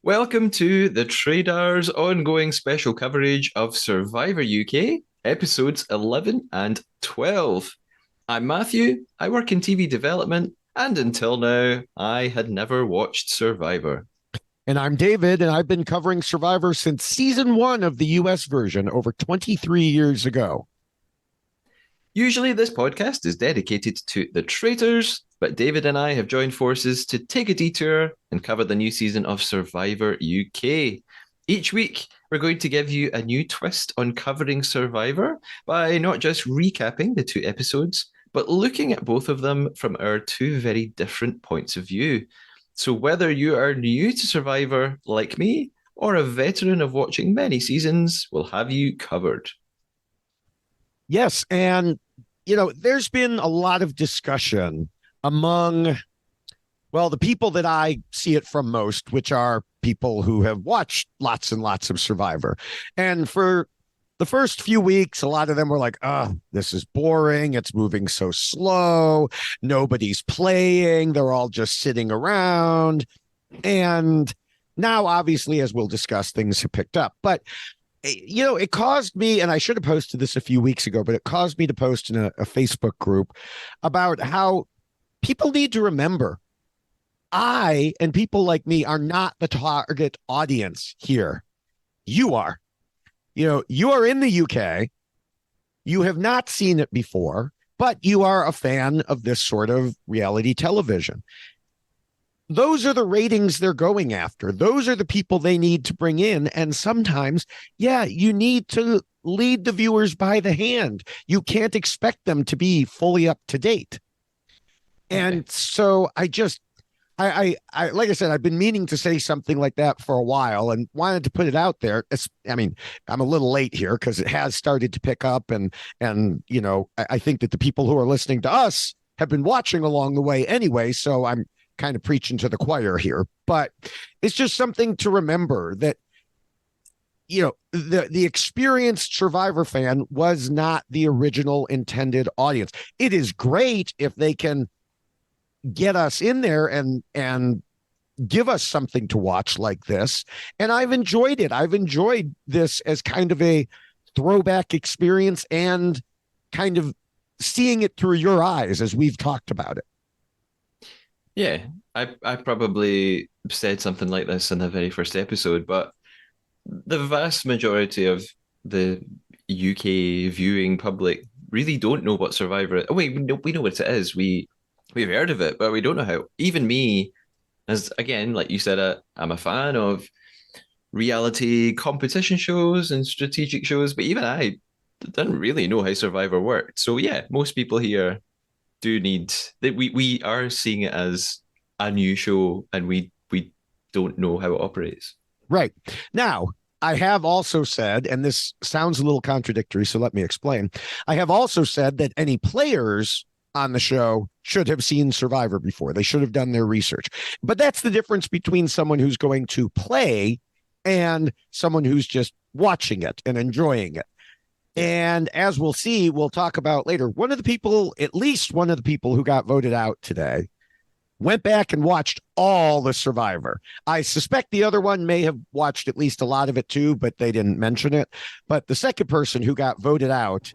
Welcome to the Trader's ongoing special coverage of Survivor UK, episodes 11 and 12. I'm Matthew, I work in TV development, and until now, I had never watched Survivor. And I'm David, and I've been covering Survivor since season one of the US version over 23 years ago. Usually, this podcast is dedicated to the traitors, but David and I have joined forces to take a detour and cover the new season of Survivor UK. Each week, we're going to give you a new twist on covering Survivor by not just recapping the two episodes, but looking at both of them from our two very different points of view. So, whether you are new to Survivor like me or a veteran of watching many seasons, we'll have you covered. Yes, and there's been a lot of discussion among, well, the people that I see it from most, which are people who have watched lots and lots of Survivor. And for the first few weeks, a lot of them were like, oh, this is boring. It's moving so slow. Nobody's playing. They're all just sitting around. And now, obviously, as we'll discuss, things have picked up. But it caused me, and I should have posted this a few weeks ago, but it caused me to post in a Facebook group about how people need to remember I and people like me are not the target audience here. You are. You are in the UK. You have not seen it before, but you are a fan of this sort of reality television. Those are the ratings they're going after. Those are the people they need to bring in. And sometimes, you need to lead the viewers by the hand. You can't expect them to be fully up to date. And so I like I said, I've been meaning to say something like that for a while and wanted to put it out there. I'm a little late here because it has started to pick up, and I think that the people who are listening to us have been watching along the way anyway. So I'm kind of preaching to the choir here, but it's just something to remember that the experienced Survivor fan was not the original intended audience. It is great if they can get us in there and give us something to watch like this. And I've enjoyed it. I've enjoyed this as kind of a throwback experience and kind of seeing it through your eyes as we've talked about it. Yeah, I probably said something like this in the very first episode, but the vast majority of the UK viewing public really don't know what Survivor is. Oh, wait, we know what it is. We've heard of it, but we don't know how. Even me, as again, like you said, I'm a fan of reality competition shows and strategic shows, but even I didn't really know how Survivor worked. So yeah, most people here do need that we are seeing it as a new show and we don't know how it operates. Right. Now, I have also said, and this sounds a little contradictory, so let me explain. I have also said that any players on the show should have seen Survivor before. They should have done their research. But that's the difference between someone who's going to play and someone who's just watching it and enjoying it. And as we'll see, we'll talk about later, at least one of the people who got voted out today, went back and watched all the Survivor. I suspect the other one may have watched at least a lot of it too, but they didn't mention it. But the second person who got voted out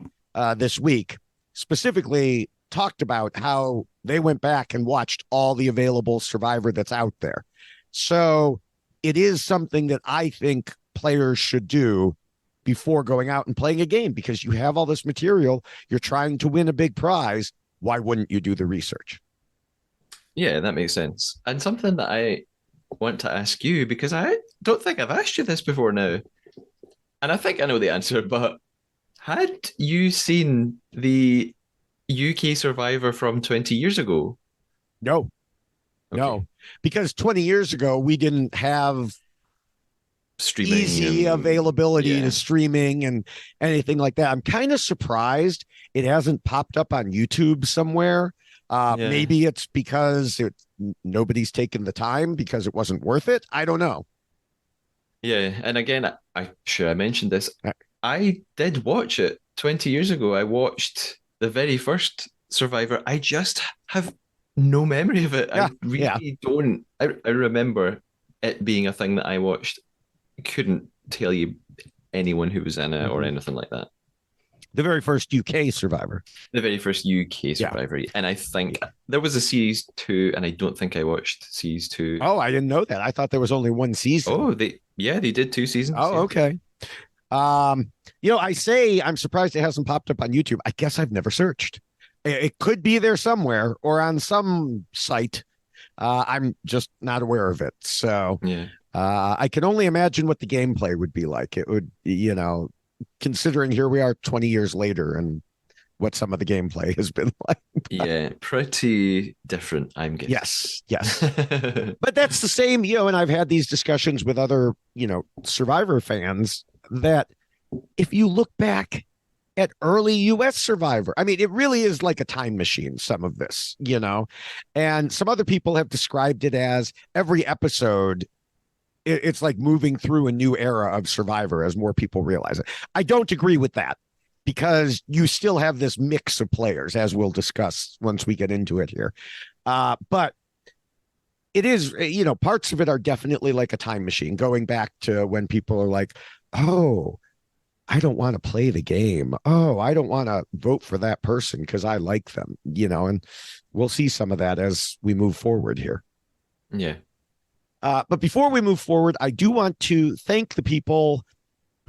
this week specifically talked about how they went back and watched all the available Survivor that's out there. So it is something that I think players should do before going out and playing a game, because you have all this material. You're trying to win a big prize. Why wouldn't you do the research? Yeah, that makes sense. And something that I want to ask you, because I don't think I've asked you this before now, and I think I know the answer, but had you seen the UK Survivor from 20 years ago? No, Okay. no, because 20 years ago, we didn't have Streaming easy and availability to yeah, streaming and anything like that. I'm kind of surprised it hasn't popped up on YouTube somewhere. yeah, Maybe it's because nobody's taken the time because it wasn't worth it. I don't know. yeah. And again, I sure I mentioned this. Uh, I did watch it 20 years ago. I watched the very first Survivor. I just have no memory of it. Yeah, I yeah. really don't. I remember it being a thing that I watched, couldn't tell you anyone who was in it or Mhm. anything like that. The very first UK Survivor. The very first UK Yeah. Survivor, and I think Yeah. there was a series two, and I don't think I watched series two. Oh, I didn't know that. I thought there was only one season. Oh, they did two seasons. Oh, Yeah, okay. Um, I say I'm surprised it hasn't popped up on YouTube. I guess I've never searched. It could be there somewhere or on some site. I'm just not aware of it. So yeah, I can only imagine what the gameplay would be like. It would, considering here we are 20 years later and what some of the gameplay has been like. yeah. Pretty different, I'm guessing. Yes, yes. But that's the same, and I've had these discussions with other, Survivor fans that if you look back at early US Survivor, I mean, it really is like a time machine, some of this, and some other people have described it as every episode. It's like moving through a new era of Survivor as more people realize it. I don't agree with that because you still have this mix of players, as we'll discuss once we get into it here. But it is, parts of it are definitely like a time machine, going back to when people are like, oh, I don't want to play the game. Oh, I don't want to vote for that person because I like them, and we'll see some of that as we move forward here. Yeah, But before we move forward, I do want to thank the people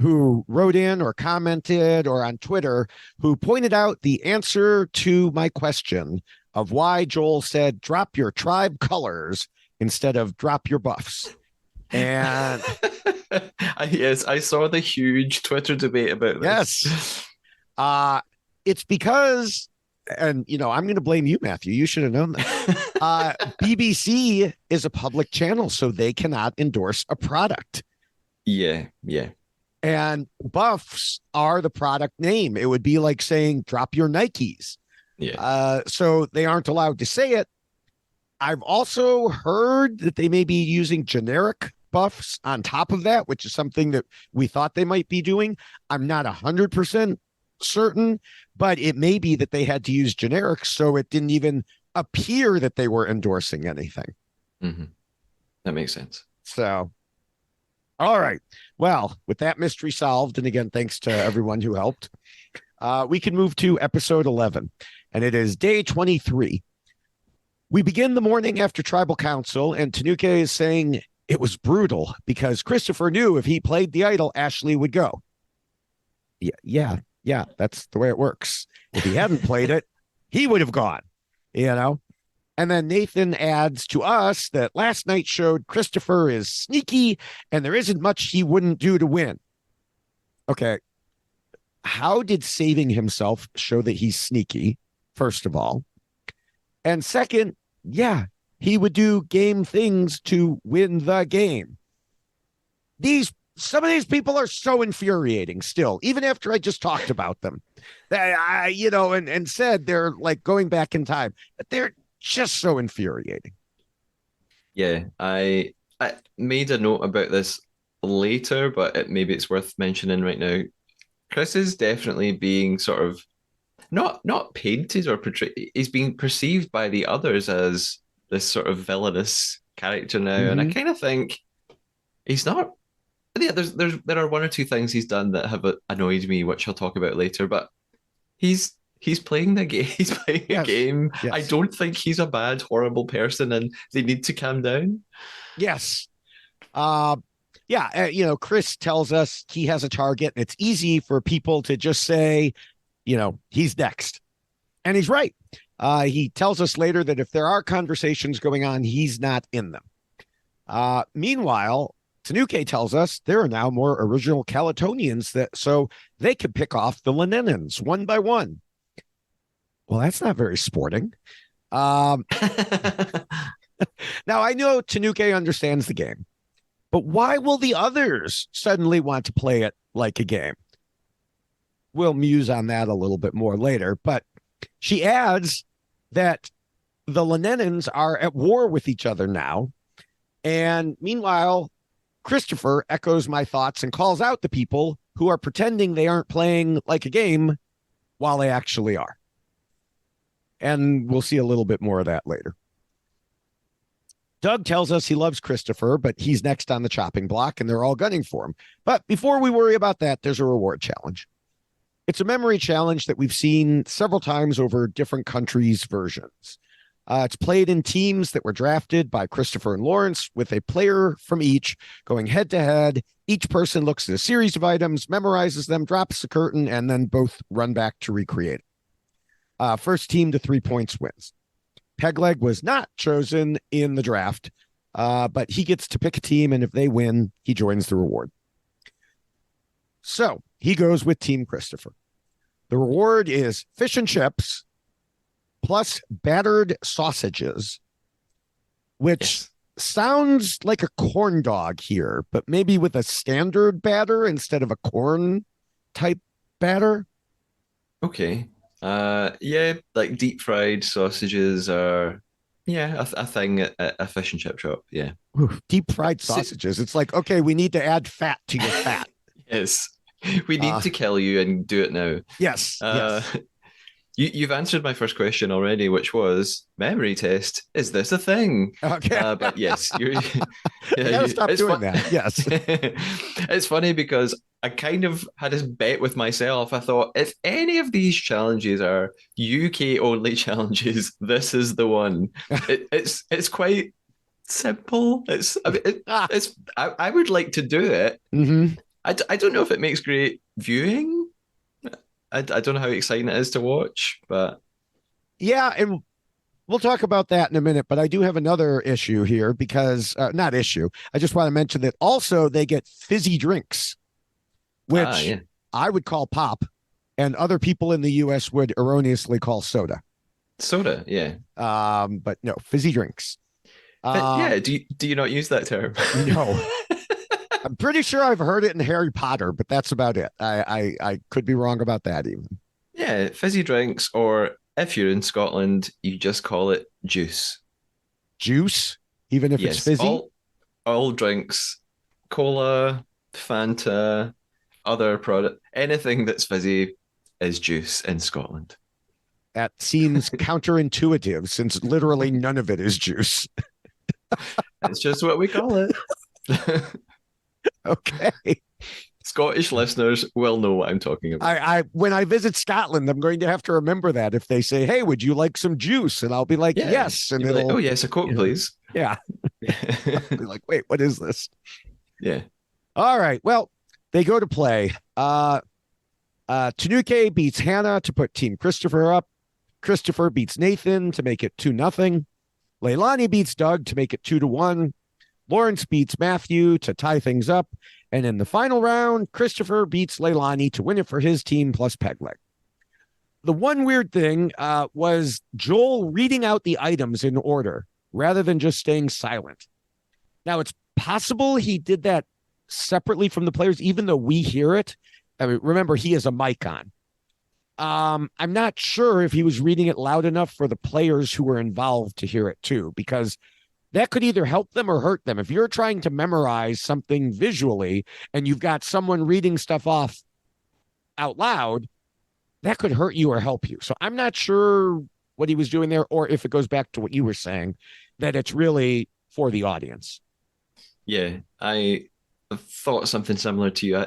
who wrote in or commented or on Twitter who pointed out the answer to my question of why Joel said drop your tribe colors instead of drop your buffs. And yes, I saw the huge Twitter debate about yes, this. uh, it's because, and I'm going to blame you, Matthew. You should have known that. BBC is a public channel, so they cannot endorse a product. Yeah, yeah, And buffs are the product name. It would be like saying drop your Nikes. yeah. So they aren't allowed to say it. I've also heard that they may be using generic buffs on top of that, which is something that we thought they might be doing. I'm not 100% certain, but it may be that they had to use generics so it didn't even appear that they were endorsing anything. Hmm. That makes sense. So, all right. Well, with that mystery solved, and again, thanks to everyone who helped, we can move to episode 11, and it is day 23. We begin the morning after tribal council, and Tanuke is saying it was brutal because Christopher knew if he played the idol, Ashley would go. Yeah, that's the way it works. If he hadn't played it, he would have gone, you know? And then Nathan adds to us that last night showed Christopher is sneaky and there isn't much he wouldn't do to win. Okay. How did saving himself show that he's sneaky, first of all? And second, yeah, he would do game things to win the game. Some of these people are so infuriating still, even after I just talked about them. And said they're like going back in time, but they're just so infuriating. Yeah, I made a note about this later, but maybe it's worth mentioning right now. Chris is definitely being sort of not painted or portrayed. He's being perceived by the others as this sort of villainous character now, and I Mm-hmm. kind of think he's not. Yeah, there are one or two things he's done that have annoyed me, which I'll talk about later. But he's playing the game. He's playing a Yes. game. I Yes. don't think he's a bad, horrible person, and they need to calm down. Yes. Uh, yeah. Chris tells us he has a target, and it's easy for people to just say, he's next. And he's right. He tells us later that if there are conversations going on, he's not in them. Meanwhile, Tanuke tells us there are now more original Calatonians so they could pick off the Lenenins one by one. Well, that's not very sporting. Um, Now, I know Tanuke understands the game, but why will the others suddenly want to play it like a game? We'll muse on that a little bit more later, but she adds that the Lenenins are at war with each other now. And meanwhile, Christopher echoes my thoughts and calls out the people who are pretending they aren't playing like a game while they actually are. And we'll see a little bit more of that later. Doug tells us he loves Christopher, but he's next on the chopping block and they're all gunning for him. But before we worry about that, there's a reward challenge. It's a memory challenge that we've seen several times over different countries' versions. It's played in teams that were drafted by Christopher and Lawrence with a player from each going head to head. Each person looks at a series of items, memorizes them, drops the curtain, and then both run back to recreate it. First team to 3 points wins. Pegleg was not chosen in the draft, but he gets to pick a team, and if they win, he joins the reward. So he goes with Team Christopher. The reward is fish and chips plus battered sausages, which sounds like a corn dog here, but maybe with a standard batter instead of a corn type batter. Okay. Yeah, like deep fried sausages are, yeah, a thing at a fish and chip shop. Yeah. Ooh, deep fried sausages. It's like, okay, we need to add fat to your fat. Yes. We need Uh, to kill you and do it now. yes, Uh, yes. you've answered my first question already, which was memory test. Is this a thing? Okay. But yes, you're. I Yeah, gotta stop it's doing fun. that. Yes. It's funny because I kind of had this bet with myself. I thought if any of these challenges are UK only challenges, this is the one. It's quite simple. I mean, Ah, it's I would like to do it. mm-hmm. I don't know if it makes great viewing. I don't know how exciting it is to watch, but Yeah, and we'll talk about that in a minute, but I do have another issue here because not issue. I just want to mention that also they get fizzy drinks, which yeah, I would call pop, and other people in the US would erroneously call soda. soda, yeah. But no, fizzy drinks. But Um, yeah, do you not use that term? no, I'm pretty sure I've heard it in Harry Potter, but that's about it. I could be wrong about that even. Yeah, fizzy drinks, or if you're in Scotland, you just call it juice. Juice, even if it's Yes, fizzy. all drinks, cola, Fanta, other product, anything that's fizzy is juice in Scotland. That seems counterintuitive since literally none of it is juice. It's just what we call it. Okay. Scottish listeners will know what I'm talking about. I when I visit Scotland, I'm going to have to remember that if they say, "Hey, would you like some juice?" and I'll be like, Yeah, "Yes," and you'd be like, "Oh it'll, yes, a Coke, you know, please." yeah, I'll be like, "Wait, what is this?" Yeah. All right. Well, they go to play. Tanuke beats Hannah to put Team Christopher up. Christopher beats Nathan to make it 2-0. Leilani beats Doug to make it 2-1. Lawrence beats Matthew to tie things up. And in the final round, Christopher beats Leilani to win it for his team plus Pegleg. The one weird thing was Joel reading out the items in order rather than just staying silent. Now, it's possible he did that separately from the players, even though we hear it. I mean, remember, he has a mic on. I'm not sure if he was reading it loud enough for the players who were involved to hear it too, because that could either help them or hurt them. If you're trying to memorize something visually and you've got someone reading stuff off out loud, that could hurt you or help you. So I'm not sure what he was doing there, or if it goes back to what you were saying, that it's really for the audience. Yeah, I thought something similar to you.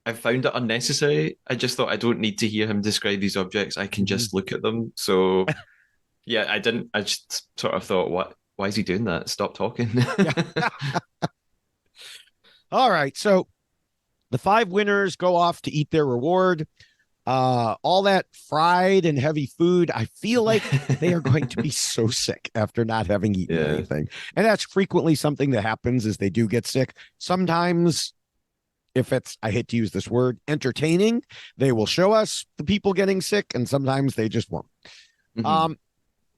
I found it unnecessary. I just thought I don't need to hear him describe these objects. I can Mhm. just look at them. So yeah, I didn't. I just sort of thought, what? Why is he doing that? Stop talking. Yeah. All right. So the 5 winners go off to eat their reward. All that fried and heavy food, I feel like they are going to be so sick after not having eaten Yeah. anything. And that's frequently something that happens is they do get sick. Sometimes if it's, I hate to use this word, entertaining, they will show us the people getting sick, and sometimes they just won't. Mhm. Um,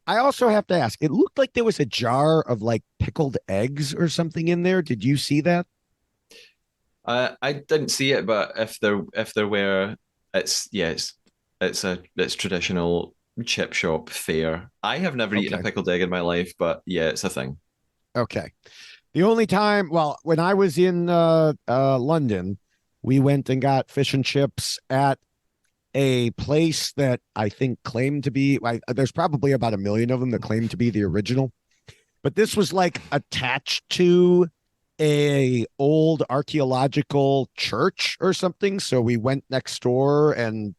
I also have to ask, it looked like there was a jar of like pickled eggs or something in there. Did you see that? I didn't see it, but if there were, it's yes, it's traditional chip shop fare. I have never eaten a Okay. pickled egg in my life, but yeah, it's a thing. Okay. The only time, well, when I was in London, we went and got fish and chips at a place that I think claimed to be, there's probably about a million of them that claim to be the original. but this was like attached to a old archaeological church or something. So we went next door and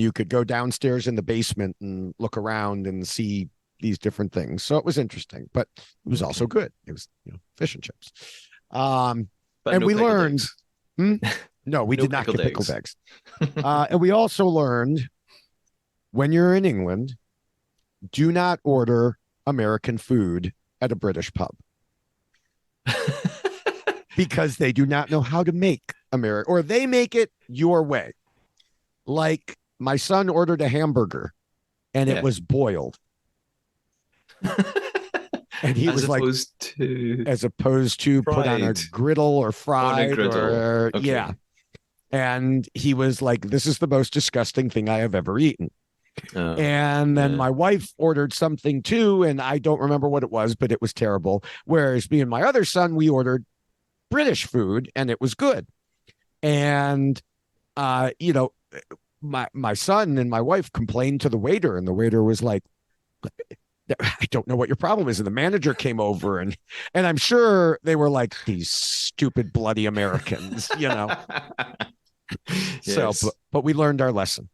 you could go downstairs in the basement and look around and see these different things. So it was interesting, but it was also Okay. good. It was, fish and chips. Um, But and no we pickled learned, eggs. hmm? No, we No did not pickled get pickled eggs. eggs. And we also learned when you're in England, do not order American food at a British pub because they do not know how to make American, or they make it your way. Like my son ordered a hamburger and it Yeah. was boiled. And he As was like, opposed to as opposed to put on a fried griddle or on a fried griddle. or, yeah. Okay. And he was like, this is the most disgusting thing I have ever eaten. Oh, And then yeah. my wife ordered something too, and I don't remember what it was, but it was terrible. Whereas me and my other son, we ordered British food and it was good. And uh, you know, my son and my wife complained to the waiter, and the waiter was like, I don't know what your problem is. And the manager came over and I'm sure they were like, these stupid bloody Americans. So Yes. but we learned our lesson.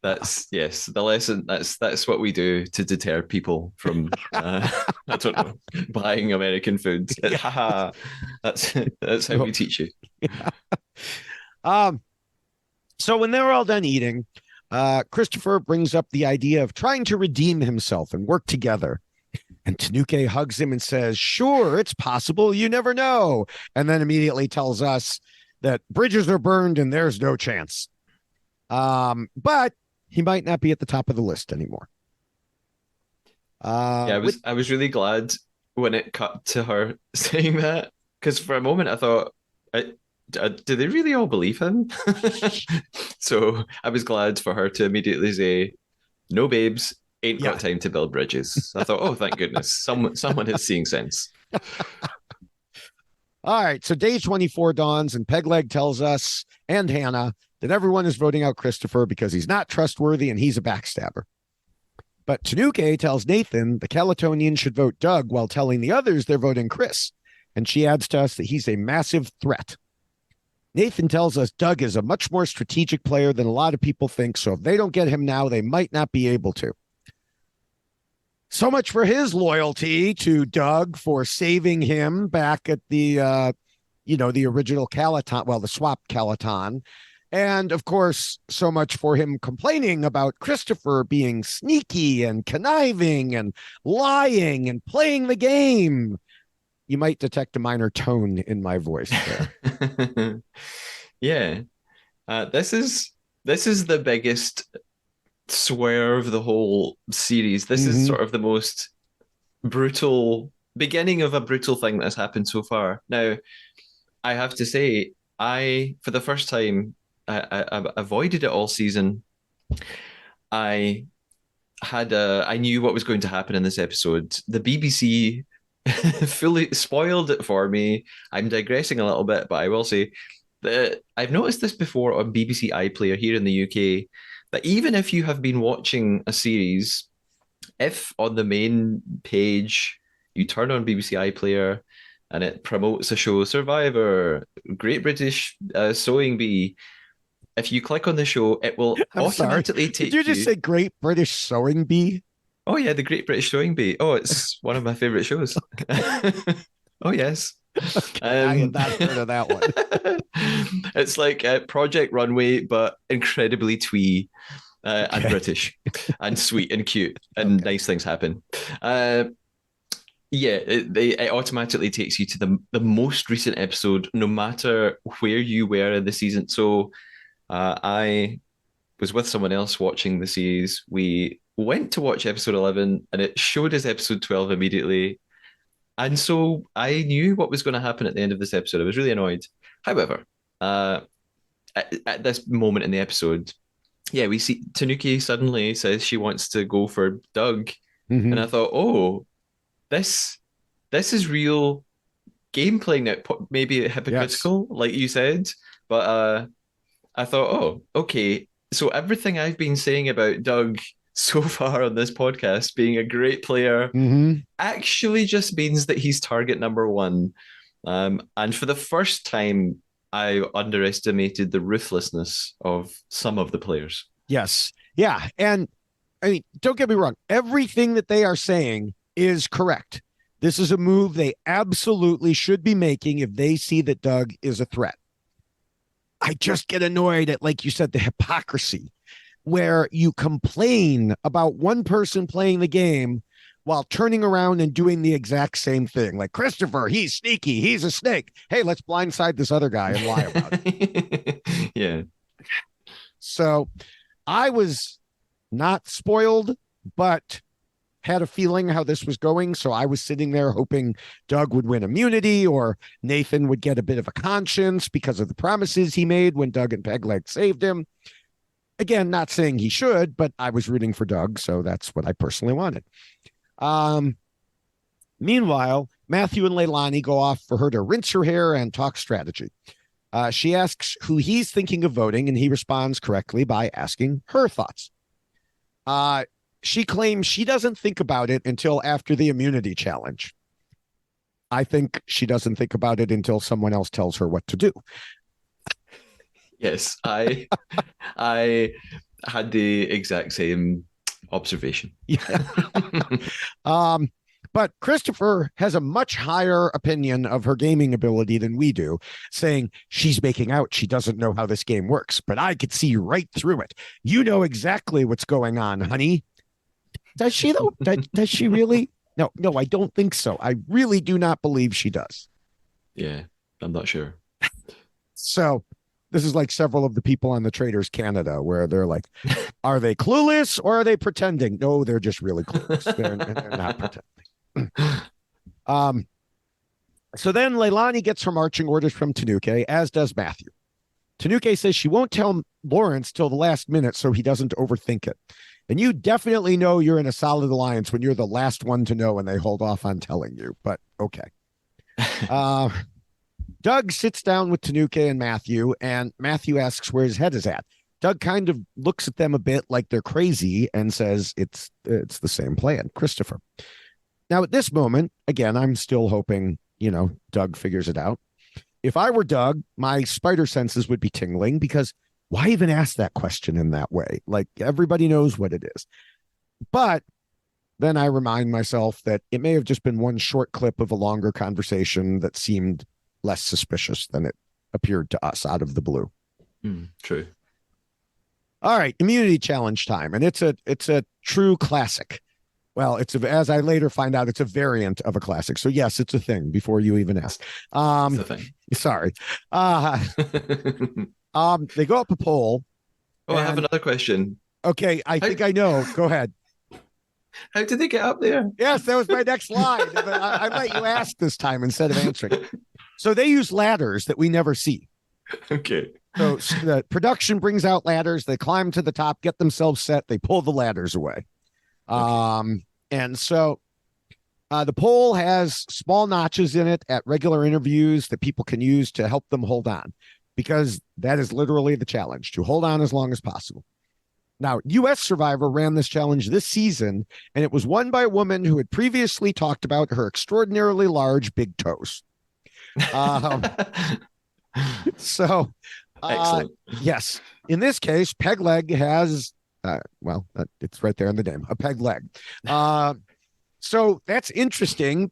That's yes, the lesson. That's what we do to deter people from I don't know, buying American food. Yeah. Haha, that's how So, we teach you. um, so when they're all done eating, Christopher brings up the idea of trying to redeem himself and work together. And Tanuke hugs him and says, sure, it's possible. You never know. And then immediately tells us that bridges are burned and there's no chance. But he might not be at the top of the list anymore. Yeah, With I was really glad when it cut to her saying that because for a moment I thought, do they really all believe him? So I was glad for her to immediately say, "No, babes, ain't Yeah. got time to build bridges." I thought, "Oh, thank goodness, someone is seeing sense." All right. So day 24 dawns, and Pegleg tells us and Hannah that everyone is voting out Christopher because he's not trustworthy and he's a backstabber. But Tanuke tells Nathan the Calatonians should vote Doug while telling the others they're voting Chris. And she adds to us that he's a massive threat. Nathan tells us Doug is a much more strategic player than a lot of people think. So if they don't get him now, they might not be able to. So much for his loyalty to Doug for saving him back at the original Calaton, well, the swap Calaton. And of course, so much for him complaining about Christopher being sneaky and conniving and lying and playing the game. You might detect a minor tone in my voice there. Yeah, this is the biggest swerve of the whole series. This is Mm-hmm. sort of the most brutal beginning of a brutal thing that has happened so far. Now, I have to say, for the first time, I avoided it all season. I I knew what was going to happen in this episode. The BBC fully spoiled it for me. I'm digressing a little bit, but I will say that I've noticed this before on BBC iPlayer here in the UK that even if you have been watching a series, if on the main page you turn on BBC iPlayer and it promotes a show, Survivor, Great British Sewing Bee, if you click on the show, it will I'm sorry. automatically Did you take just you. say Great British Sewing Bee? Oh yeah, the Great British Sewing Bee. Oh, it's one of my favorite shows. Oh yes. Okay, I had Um, not heard of that one. it's like Project Runway, but incredibly twee and Okay. British and sweet and cute and Okay. nice things happen. Uh, yeah, it automatically takes you to the most recent episode, no matter where you were in the season. So I was with someone else watching the series. We went to watch episode 11 and it showed us episode 12 immediately. And so I knew what was going to happen at the end of this episode. I was really annoyed. However, uh, at this moment in the episode, yeah, we see Tanuki suddenly says she wants to go for Doug. And Mm-hmm. I thought, oh, this is real gameplay now, maybe Yes. hypocritical, like you said. But I thought, oh, okay. So everything I've been saying about Doug so far on this podcast, being a great player, Mm-hmm. actually just means that he's target number one. And for the first time, I underestimated the ruthlessness of some of the players. Yes. Yeah. And I mean, don't get me wrong. Everything that they are saying is correct. This is a move they absolutely should be making if they see that Doug is a threat. I just get annoyed at, like you said, the hypocrisy where you complain about one person playing the game while turning around and doing the exact same thing. Like, Christopher, he's sneaky. He's a snake. Hey, let's blindside this other guy and lie about it. Yeah. So I was not spoiled, but had a feeling how this was going. So I was sitting there hoping Doug would win immunity or Nathan would get a bit of a conscience because of the promises he made when Doug and Pegleg saved him. Again, not saying he should, but I was rooting for Doug. So that's what I personally wanted. Um, Meanwhile, Matthew and Leilani go off for her to rinse her hair and talk strategy. She asks who he's thinking of voting, and he responds correctly by asking her thoughts. She claims she doesn't think about it until after the immunity challenge. I think she doesn't think about it until someone else tells her what to do. Yes, I had the exact same observation. Yeah. But Christopher has a much higher opinion of her gaming ability than we do, saying she's making out she doesn't know how this game works, but I could see right through it. You know exactly what's going on, honey. Does she though? Does she really? No, no, I don't think so. I really do not believe she does. Yeah, I'm not sure. So this is like several of the people on the Traders Canada where they're like, are they clueless or are they pretending? No, they're just really clueless. They're not pretending. um, so then Leilani gets her marching orders from Tanuke, as does Matthew. Tanuke says she won't tell Lawrence till the last minute so he doesn't overthink it. And you definitely know you're in a solid alliance when you're the last one to know and they hold off on telling you, but okay. Doug sits down with Tanuke and Matthew, and Matthew asks where his head is at. Doug kind of looks at them a bit like they're crazy and says it's the same plan, Christopher. Now, at this moment, again, I'm still hoping, Doug figures it out. If I were Doug, my spider senses would be tingling because why even ask that question in that way? Like, everybody knows what it is. But then I remind myself that it may have just been one short clip of a longer conversation that seemed less suspicious than it appeared to us out of the blue. True. All right, immunity challenge time, and it's a true classic. Well, as I later find out, it's a variant of a classic. So yes, it's a thing. Before you even asked, It's a thing. sorry. They go up a pole. Oh, I have another question. Okay, I think I know. Go ahead. How did they get up there? Yes, that was my next line. I let you ask this time instead of answering. So they use ladders that we never see. Okay. So the production brings out ladders. They climb to the top, get themselves set. They pull the ladders away. And so the pole has small notches in it at regular interviews that people can use to help them hold on, because that is literally the challenge, to hold on as long as possible. Now, US Survivor ran this challenge this season, and it was won by a woman who had previously talked about her extraordinarily large big toes. So, Excellent. Yes, in this case, Pegleg has, it's right there in the name, a peg leg. So that's interesting.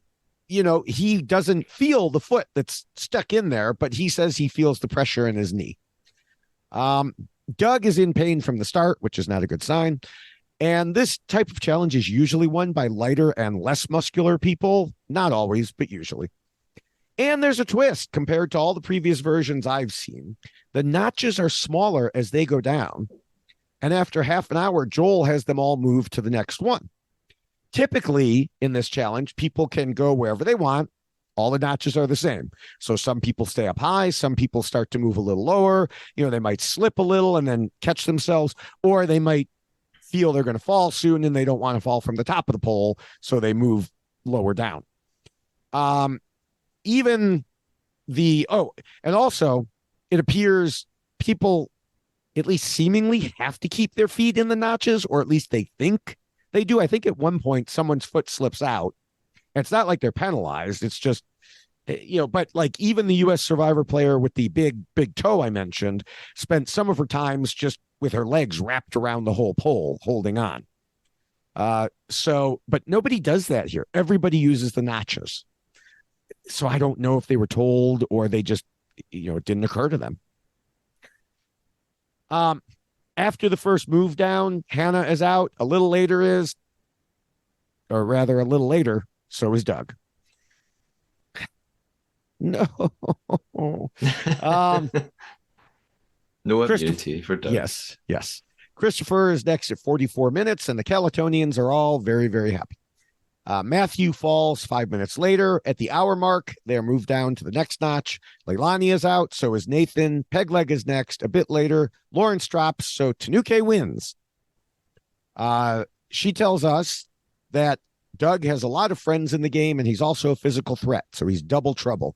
He doesn't feel the foot that's stuck in there, but he says he feels the pressure in his knee. Doug is in pain from the start, which is not a good sign. And this type of challenge is usually won by lighter and less muscular people. Not always, but usually. And there's a twist compared to all the previous versions I've seen. The notches are smaller as they go down. And after half an hour, Joel has them all move to the next one. Typically, in this challenge, people can go wherever they want. All the notches are the same. So some people stay up high. Some people start to move a little lower. They might slip a little and then catch themselves, or they might feel they're going to fall soon and they don't want to fall from the top of the pole. So they move lower down. And also it appears people at least seemingly have to keep their feet in the notches, or at least they think they do. I think at one point someone's foot slips out. It's not like they're penalized. It's just, but like even the US Survivor player with the big toe I mentioned spent some of her times just with her legs wrapped around the whole pole holding on. But nobody does that here. Everybody uses the notches. So I don't know if they were told or they just, it didn't occur to them. Um, After the first move down, Hannah is out. A little later or rather a little later, so is Doug. No. um, No Christopher. immunity for Doug. Yes, yes. Christopher is next at 44 minutes, and the Calatonians are all very, very happy. Matthew falls 5 minutes later. At the hour mark, they're moved down to the next notch. Leilani is out. So is Nathan. Pegleg is next. A bit later, Lawrence drops. So Tanuke wins. She tells us that Doug has a lot of friends in the game and he's also a physical threat. So he's double trouble.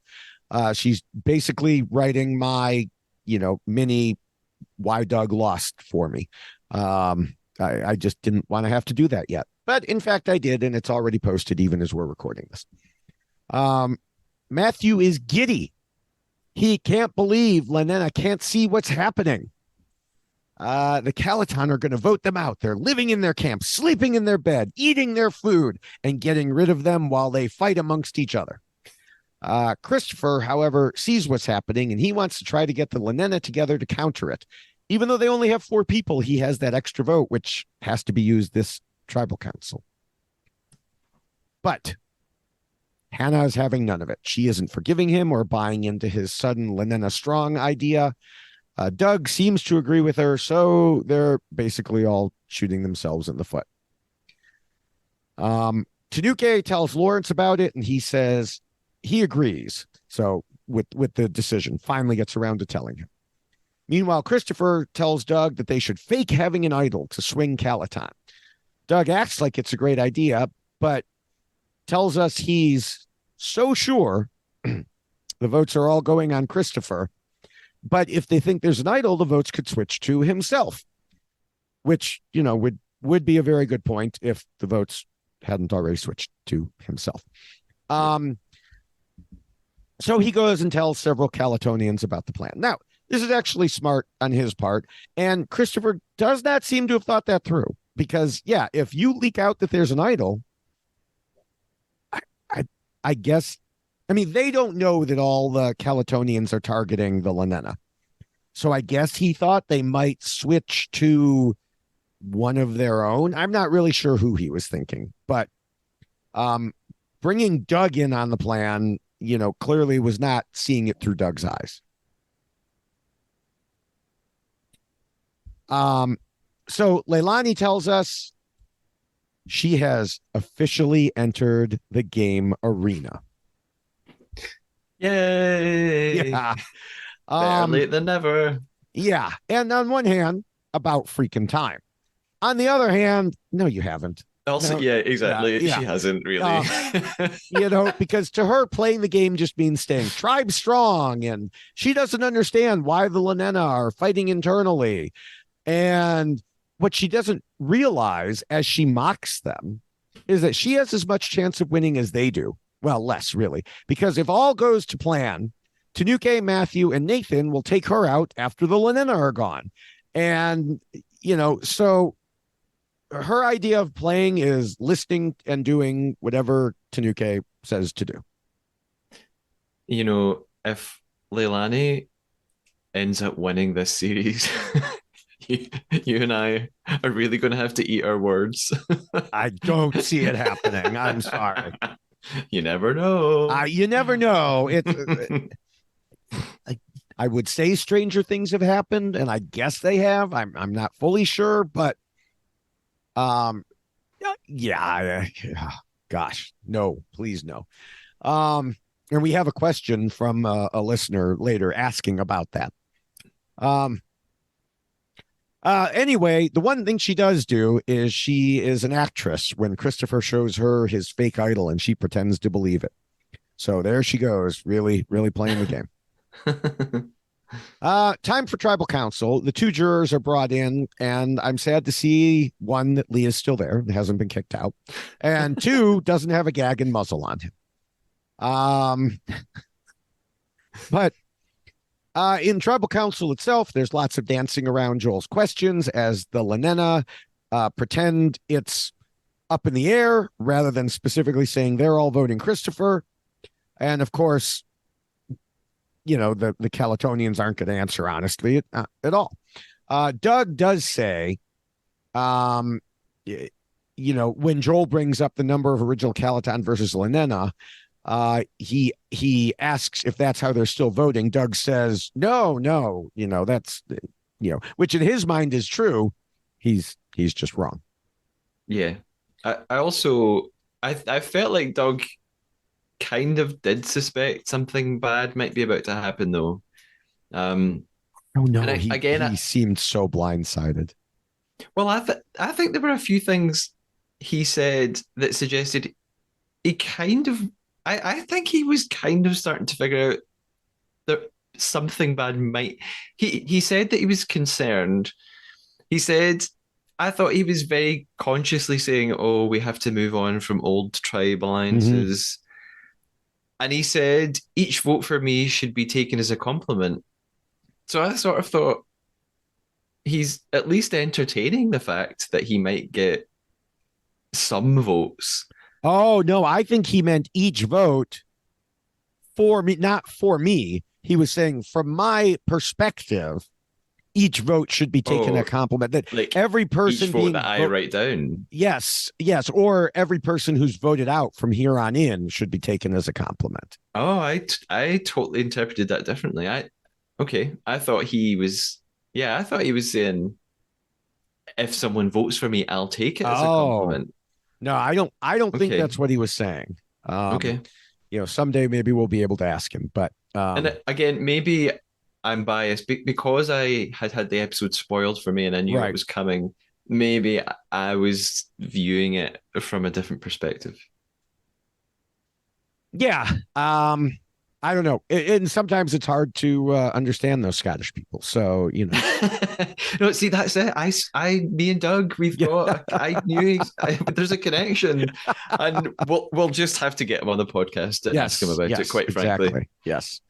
She's basically writing my, mini why Doug lost for me. I just didn't want to have to do that yet. But in fact, I did, and it's already posted even as we're recording this. Matthew is giddy. He can't believe Lanena can't see what's happening. The Calaton are going to vote them out. They're living in their camp, sleeping in their bed, eating their food, and getting rid of them while they fight amongst each other. Christopher, however, sees what's happening, and he wants to try to get the Lanena together to counter it. Even though they only have 4 people, he has that extra vote, which has to be used this tribal council. But Hannah is having none of it. She isn't forgiving him or buying into his sudden Lanena strong idea. Doug seems to agree with her, so they're basically all shooting themselves in the foot. Tanuke tells Lawrence about it, and he says he agrees. So with the decision, finally gets around to telling him. Meanwhile, Christopher tells Doug that they should fake having an idol to swing Calaton. Doug acts like it's a great idea, but tells us he's so sure the votes are all going on Christopher. But if they think there's an idol, the votes could switch to himself, which, would be a very good point if the votes hadn't already switched to himself. So he goes and tells several Calatonians about the plan. Now, this is actually smart on his part, and Christopher does not seem to have thought that through. Because, yeah, if you leak out that there's an idol, I guess, they don't know that all the Calatonians are targeting the Lanena. So I guess he thought they might switch to one of their own. I'm not really sure who he was thinking, but bringing Doug in on the plan, clearly was not seeing it through Doug's eyes. So Leilani tells us she has officially entered the game arena. Yay! Yeah. Better late than never. Yeah. And on one hand, about freaking time. On the other hand, no, you haven't. Also, No, yeah, exactly. yeah. She hasn't really. Because to her, playing the game just means staying tribe strong. And she doesn't understand why the Lanena are fighting internally. And what she doesn't realize as she mocks them is that she has as much chance of winning as they do. Well, less really, because if all goes to plan, Tanuke, Matthew, and Nathan will take her out after the Lanena are gone. And, so her idea of playing is listening and doing whatever Tanuke says to do. If Leilani ends up winning this series, you and I are really going to have to eat our words. I don't see it happening. I'm sorry. You never know. You never know. I would say stranger things have happened, and I guess they have. I'm not fully sure, but yeah, gosh, no, please no. And we have a question from a listener later asking about that. Anyway, the one thing she does do is she is an actress when Christopher shows her his fake idol and she pretends to believe it. So there she goes, really, really playing the game. Time for tribal council. The two jurors are brought in, and I'm sad to see one that Lee is still there and hasn't been kicked out, and two doesn't have a gag and muzzle on him. Um, but in tribal council itself, there's lots of dancing around Joel's questions as the Lenena pretend it's up in the air rather than specifically saying they're all voting Christopher. And of course, the Calatonians aren't going to answer honestly at all. Doug does say, um, when Joel brings up the number of original Calaton versus Lenena, he asks if that's how they're still voting. Doug says, no, no, that's which in his mind is true. He's just wrong. Yeah. I also I felt like Doug kind of did suspect something bad might be about to happen though. Um Oh and no, I, he again he I, seemed so blindsided. well I think there were a few things he said that suggested he kind of I think he was kind of starting to figure out that something bad might he said that he was concerned. He said, I thought he was very consciously saying, "Oh, we have to move on from old tribe Mm-hmm. alliances." And he said, "Each vote for me should be taken as a compliment." So I sort of thought he's at least entertaining the fact that he might get some votes. Oh no, I think he meant each vote for me, not for me. He was saying, from my perspective, each vote should be taken a Oh, compliment. That like every each person vote that being I vote, write down. yes, yes, or every person who's voted out from here on in should be taken as a compliment. Oh, I totally interpreted that differently. Okay, I thought he was, yeah, I thought he was saying if someone votes for me, I'll take it as a Oh compliment. no, I don't think Okay, that's what he was saying. okay. Someday maybe we'll be able to ask him, but And again, maybe I'm biased because I had the episode spoiled for me and I knew it right. was coming. Maybe I was viewing it from a different perspective. Yeah. I don't know. And sometimes it's hard to understand those Scottish people. So, No, see, that's it. Me and Doug, we've yeah. got. I knew there's a connection, and we'll just have to get him on the podcast and ask him Yes. about it. Yes. Quite frankly. Exactly. Yes.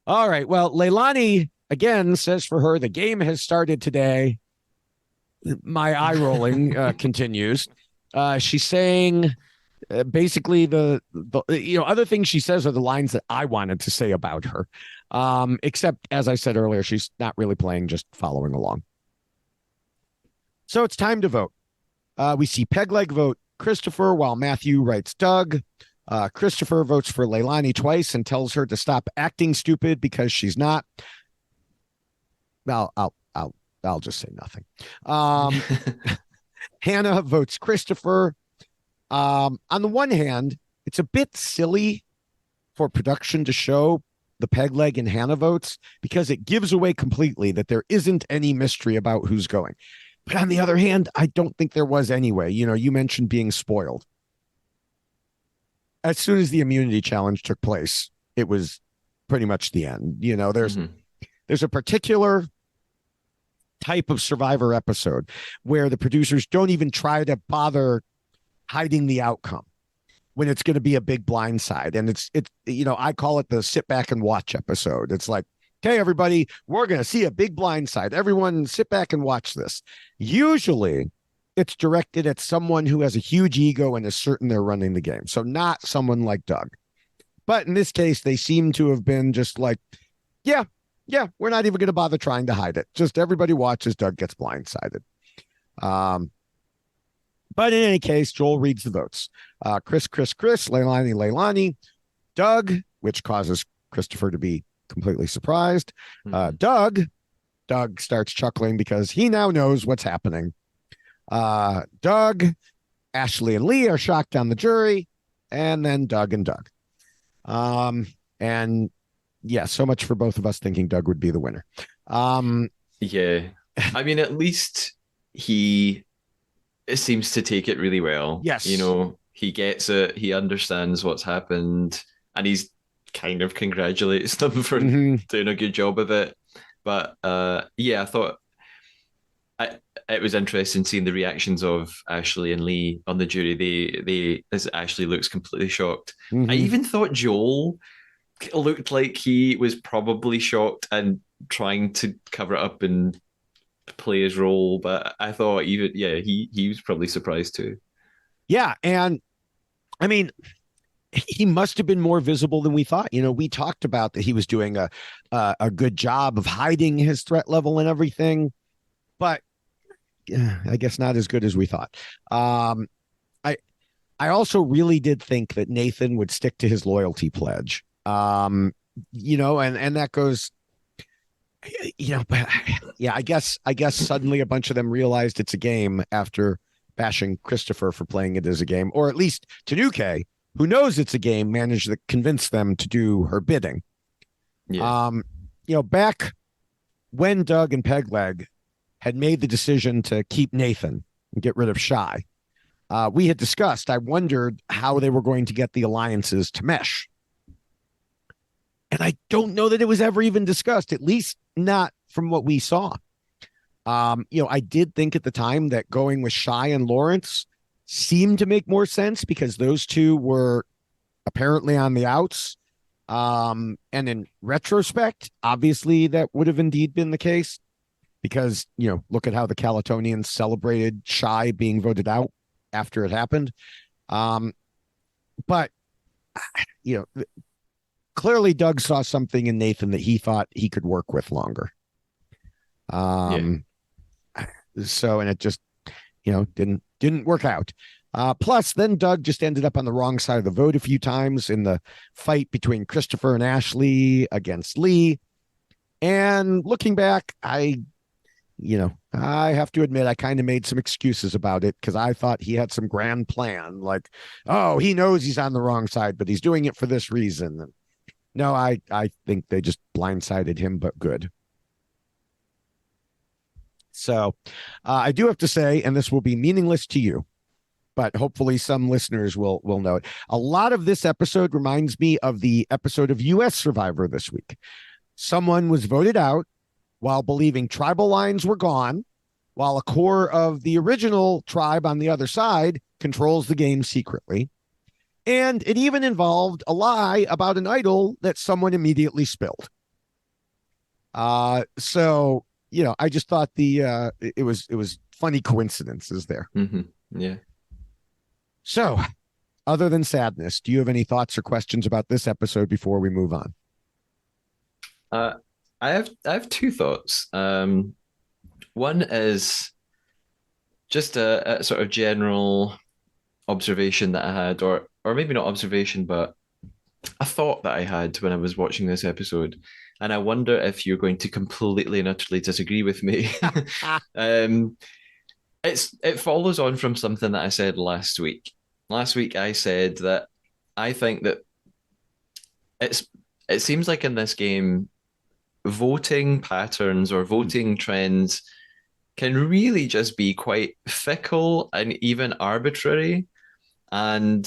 All right. Well, Leilani again says for her, the game has started today. My eye rolling continues. She's saying basically the other things she says are the lines that I wanted to say about her. Except as I said earlier, she's not really playing, just following along. So it's time to vote. We see Pegleg vote Christopher while Matthew writes Doug. Christopher votes for Leilani twice and tells her to stop acting stupid because she's not. I'll just say nothing. Hannah votes Christopher. On the one hand, it's a bit silly for production to show the peg leg and Hannah votes because it gives away completely that there isn't any mystery about who's going. But on the other hand, I don't think there was anyway. You mentioned being spoiled. As soon as the immunity challenge took place, it was pretty much the end. Mhm. There's a particular type of Survivor episode where the producers don't even try to bother hiding the outcome when it's going to be a big blind side. And it's I call it the sit back and watch episode. It's like, okay, everybody, we're going to see a big blind side. Everyone sit back and watch this. Usually it's directed at someone who has a huge ego and is certain they're running the game. So not someone like Doug. But in this case, they seem to have been just like, yeah, yeah, we're not even going to bother trying to hide it. Just everybody watches Doug gets blindsided. Um, but in any case, Joel reads the votes. Chris, Leilani, Doug, which causes Christopher to be completely surprised. Mhm. Doug starts chuckling because he now knows what's happening. Doug, Ashley, and Lee are shocked on the jury, and then Doug and Doug. And yeah, so much for both of us thinking Doug would be the winner. Yeah. I mean, at least he it seems to take it really well. Yes. He gets it, he understands what's happened, and he's kind of congratulates them for Hmm. doing a good job of it. But yeah, I thought it was interesting seeing the reactions of Ashley and Lee on the jury. They as Ashley looks completely shocked. I Hmm. even thought Joel looked like he was probably shocked and trying to cover it up and play his role, but I thought even yeah, he was probably surprised too. Yeah, and I mean, he must have been more visible than we thought. We talked about that he was doing a good job of hiding his threat level and everything, but I guess not as good as we thought. Um, I I also really did think that Nathan would stick to his loyalty pledge. And that goes, but yeah, I guess suddenly a bunch of them realized it's a game after bashing Christopher for playing it as a game, or at least Tanuke, who knows it's a game, managed to convince them to do her bidding. Yeah, Um, back when Doug and Pegleg had made the decision to keep Nathan and get rid of Shy, we had discussed, I wondered how they were going to get the alliances to mesh. And I don't know that it was ever even discussed, at least not from what we saw. I did think at the time that going with Shy and Lawrence seemed to make more sense because those two were apparently on the outs. And in retrospect, obviously that would have indeed been the case because, look at how the Calatonians celebrated Shy being voted out after it happened. Um, but, you know, clearly Doug saw something in Nathan that he thought he could work with longer. yeah, Um, so, and it just, didn't work out. Plus, then Doug just ended up on the wrong side of the vote a few times in the fight between Christopher and Ashley against Lee. And looking back, I have to admit, I kind of made some excuses about it because I thought he had some grand plan, like, oh, he knows he's on the wrong side, but he's doing it for this reason. And no, I think they just blindsided him, but good. So I do have to say, and this will be meaningless to you, but hopefully some listeners will know it. A lot of this episode reminds me of the episode of U.S. Survivor this week. Someone was voted out while believing tribal lines were gone, while a core of the original tribe on the other side controls the game secretly. And it even involved a lie about an idol that someone immediately spilled. I just thought it was funny coincidences there. yeah. So, other than sadness, do you have any thoughts or questions about this episode before we move on? Uh, I have two thoughts. One is just a sort of general observation that I had, or maybe not observation, but a thought that I had when I was watching this episode, and I wonder if you're going to completely and utterly disagree with me. um, it follows on from something that I said last week. Last week I said that I think that it's it seems like in this game voting patterns or voting trends can really just be quite fickle and even arbitrary. And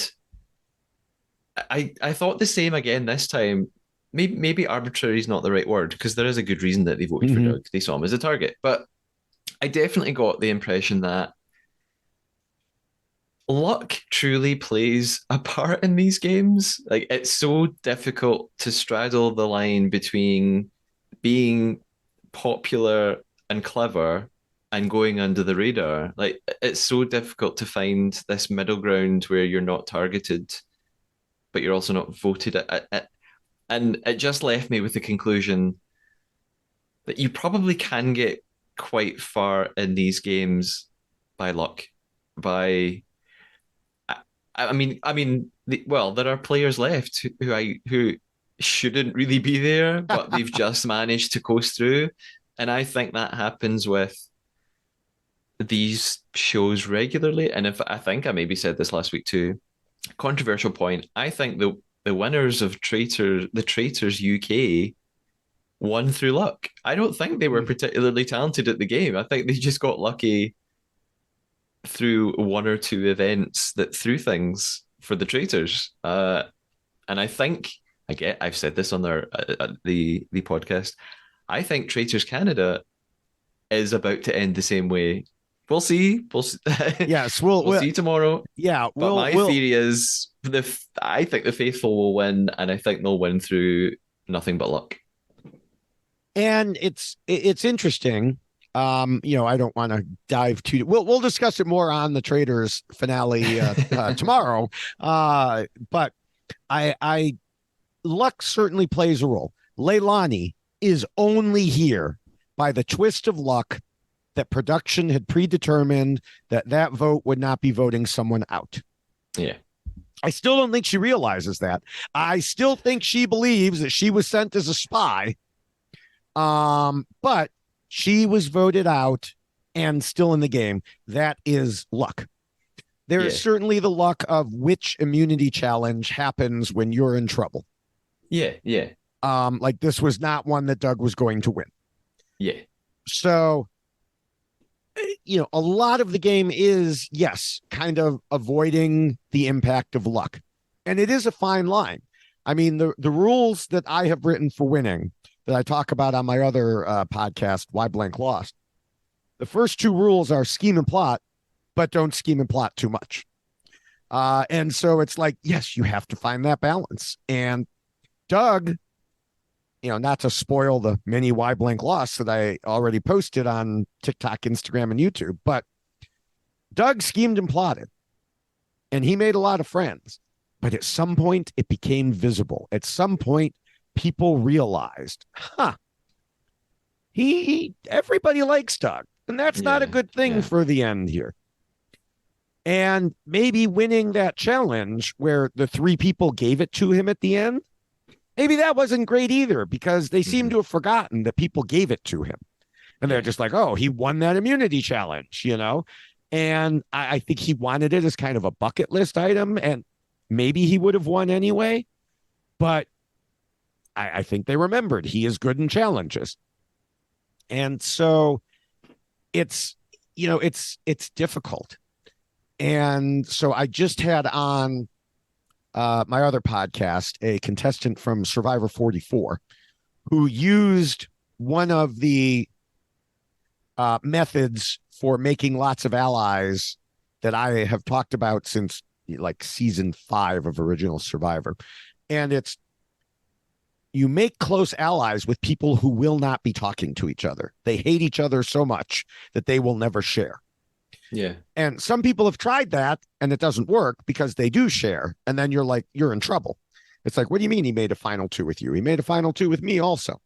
I thought the same again this time. Maybe arbitrary is not the right word because there is a good reason that they voted for Mm-hmm. Doug. They saw him as a target. But I definitely got the impression that luck truly plays a part in these games. Like it's so difficult to straddle the line between being popular and clever and going under the radar. Like it's so difficult to find this middle ground where you're not targeted, but you're also not voted and it just left me with the conclusion that you probably can get quite far in these games by luck. By well, there are players left who shouldn't really be there, but they've just managed to coast through, and I think that happens with these shows regularly. And if I think I maybe said this last week too, controversial point. I think the winners of the Traitors UK won through luck. I don't think they were particularly talented at the game. I think they just got lucky through one or two events that threw things for the Traitors. And I think I've said this on the podcast. I think Traitors Canada is about to end the same way. We'll see. Yes, We'll see tomorrow. yeah, But my we'll theory is I think the faithful will win, and I think they'll win through nothing but luck. and it's interesting. I don't want to dive too. We'll discuss it more on the Traders finale tomorrow. But I luck certainly plays a role. Leilani is only here by the twist of luck that production had predetermined that that vote would not be voting someone out. Yeah. I still don't think she realizes that. I still think she believes that she was sent as a spy. But she was voted out and still in the game. That is luck. There is Yeah. certainly the luck of which immunity challenge happens when you're in trouble. Yeah. Yeah. Like this was not one that Doug was going to win. Yeah. So, a lot of the game is, yes, kind of avoiding the impact of luck. And it is a fine line. I mean, the rules that I have written for winning that I talk about on my other podcast, Why Blank Lost, the first two rules are scheme and plot, but don't scheme and plot too much. And so it's like, yes, you have to find that balance. And Doug, not to spoil the mini Why Blank Lost that I already posted on TikTok, Instagram, and YouTube, but Doug schemed and plotted, and he made a lot of friends. But at some point, it became visible. At some point, people realized, everybody likes Doug, and that's not a Yeah. good thing Yeah. for the end here. And maybe winning that challenge where the three people gave it to him at the end, maybe that wasn't great either, because they seem to have forgotten that people gave it to him. And they're Yeah. just like, oh, he won that immunity challenge, And I think he wanted it as kind of a bucket list item, and maybe he would have won anyway. But I think they remembered he is good in challenges. And so it's difficult. And so I just had on my other podcast a contestant from Survivor 44 who used one of the methods for making lots of allies that I have talked about since like season 5 of Original Survivor. And it's you make close allies with people who will not be talking to each other. They hate each other so much that they will never share. Yeah. And some people have tried that and it doesn't work because they do share. And then you're like, you're in trouble. It's like, what do you mean he made a final 2 with you? He made a final 2 with me also.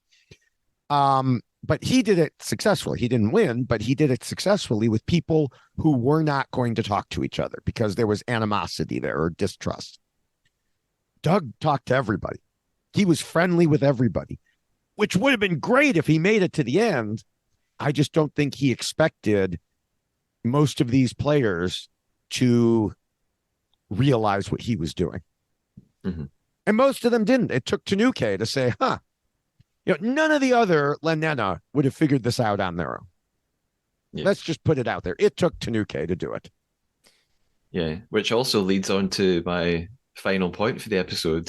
But he did it successfully. He didn't win, but he did it successfully with people who were not going to talk to each other because there was animosity there or distrust. Doug talked to everybody. He was friendly with everybody, which would have been great if he made it to the end. I just don't think he expected most of these players to realize what he was doing. Mm-hmm. And most of them didn't. It took Tanuke to say, none of the other Lenena would have figured this out on their own. Yeah. Let's just put it out there. It took Tanuke to do it. Yeah, which also leads on to my final point for the episode,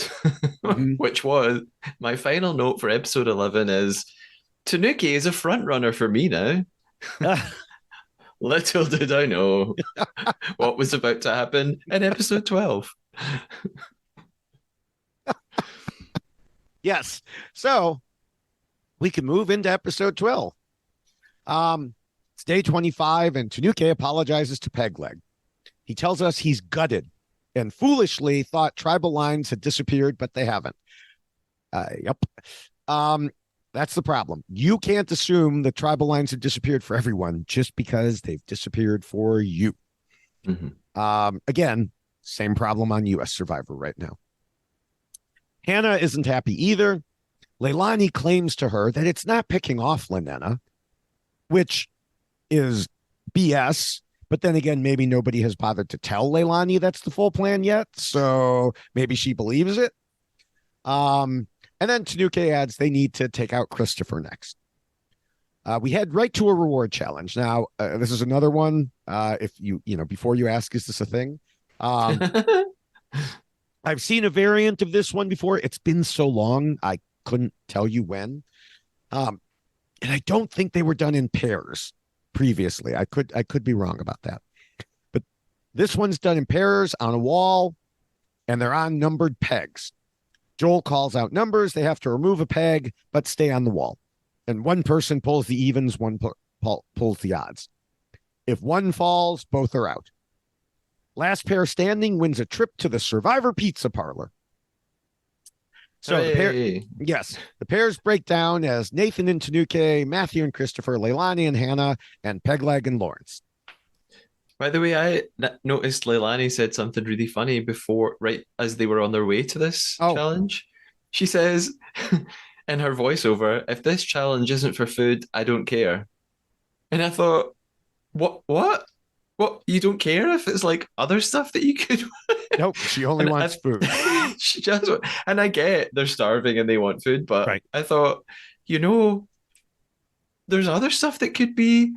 which was my final note for episode 11 is Tanuki is a front runner for me now. Little did I know what was about to happen in episode 12. Yes. So we can move into episode 12. It's day 25, and Tanuke apologizes to Pegleg. He tells us he's gutted and foolishly thought tribal lines had disappeared, but they haven't. Yep. That's the problem. You can't assume that tribal lines have disappeared for everyone just because they've disappeared for you. Mm-hmm. Again, same problem on US Survivor right now. Hannah isn't happy either. Leilani claims to her that it's not picking off Lenena, which is BS. But then again, maybe nobody has bothered to tell Leilani that's the full plan yet. So maybe she believes it. And then Tanuke adds they need to take out Christopher next. We head right to a reward challenge. Now, this is another one. If before you ask, is this a thing? I've seen a variant of this one before. It's been so long, I couldn't tell you when. Um, and I don't think they were done in pairs previously. I could be wrong about that. But this one's done in pairs on a wall, and they're on numbered pegs. Joel calls out numbers. They have to remove a peg, but stay on the wall. And one person pulls the evens, one pulls the odds. If one falls, both are out. Last pair standing wins a trip to the Survivor Pizza Parlor. So Hooray. yes, the pairs break down as Nathan and Tanuke, Matthew and Christopher, Leilani and Hannah, and Pegleg and Lawrence. By the way, I noticed Leilani said something really funny before, right as they were on their way to this Oh, challenge. She says in her voiceover, if this challenge isn't for food, I don't care. And I thought, what? What? What? You don't care if it's like other stuff that you could. nope, she only And wants food. she just, and I get they're starving and they want food, but Right. I thought, you know, there's other stuff that could be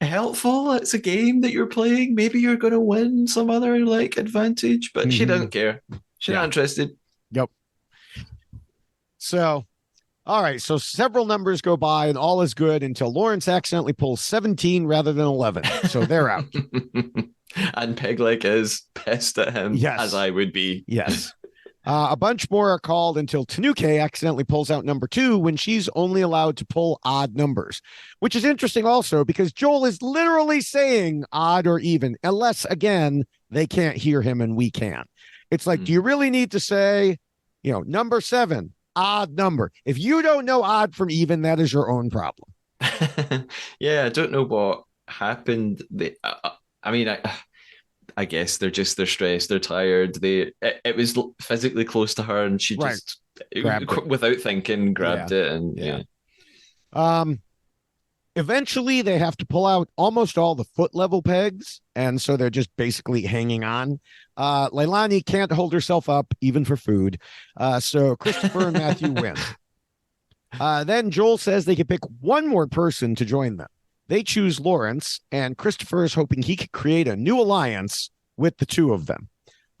helpful. It's a game that you're playing. Maybe you're going to win some other like advantage, but she Mm-hmm. doesn't care. She's not Yeah. interested. Yep. So, all right. So several numbers go by and all is good until Lawrence accidentally pulls 17 rather than 11. So they're out. And Pegleg is pissed at him, as Yes. I would be. Yes. A bunch more are called until Tanuke accidentally pulls out number 2 when she's only allowed to pull odd numbers, which is interesting also because Joel is literally saying odd or even, unless, again, they can't hear him and we can. It's like, do you really need to say, number 7, odd number? If you don't know odd from even, that is your own problem. Yeah, I don't know what happened. I mean, I guess they're stressed, they're tired. It was physically close to her, and she Right. just Grabbed it. without thinking grabbed Yeah. it, and Yeah. yeah. Eventually, they have to pull out almost all the foot level pegs, and so they're just basically hanging on. Leilani can't hold herself up even for food, so Christopher and Matthew win. Then Joel says they can pick one more person to join them. They choose Lawrence, and Christopher is hoping he could create a new alliance with the two of them.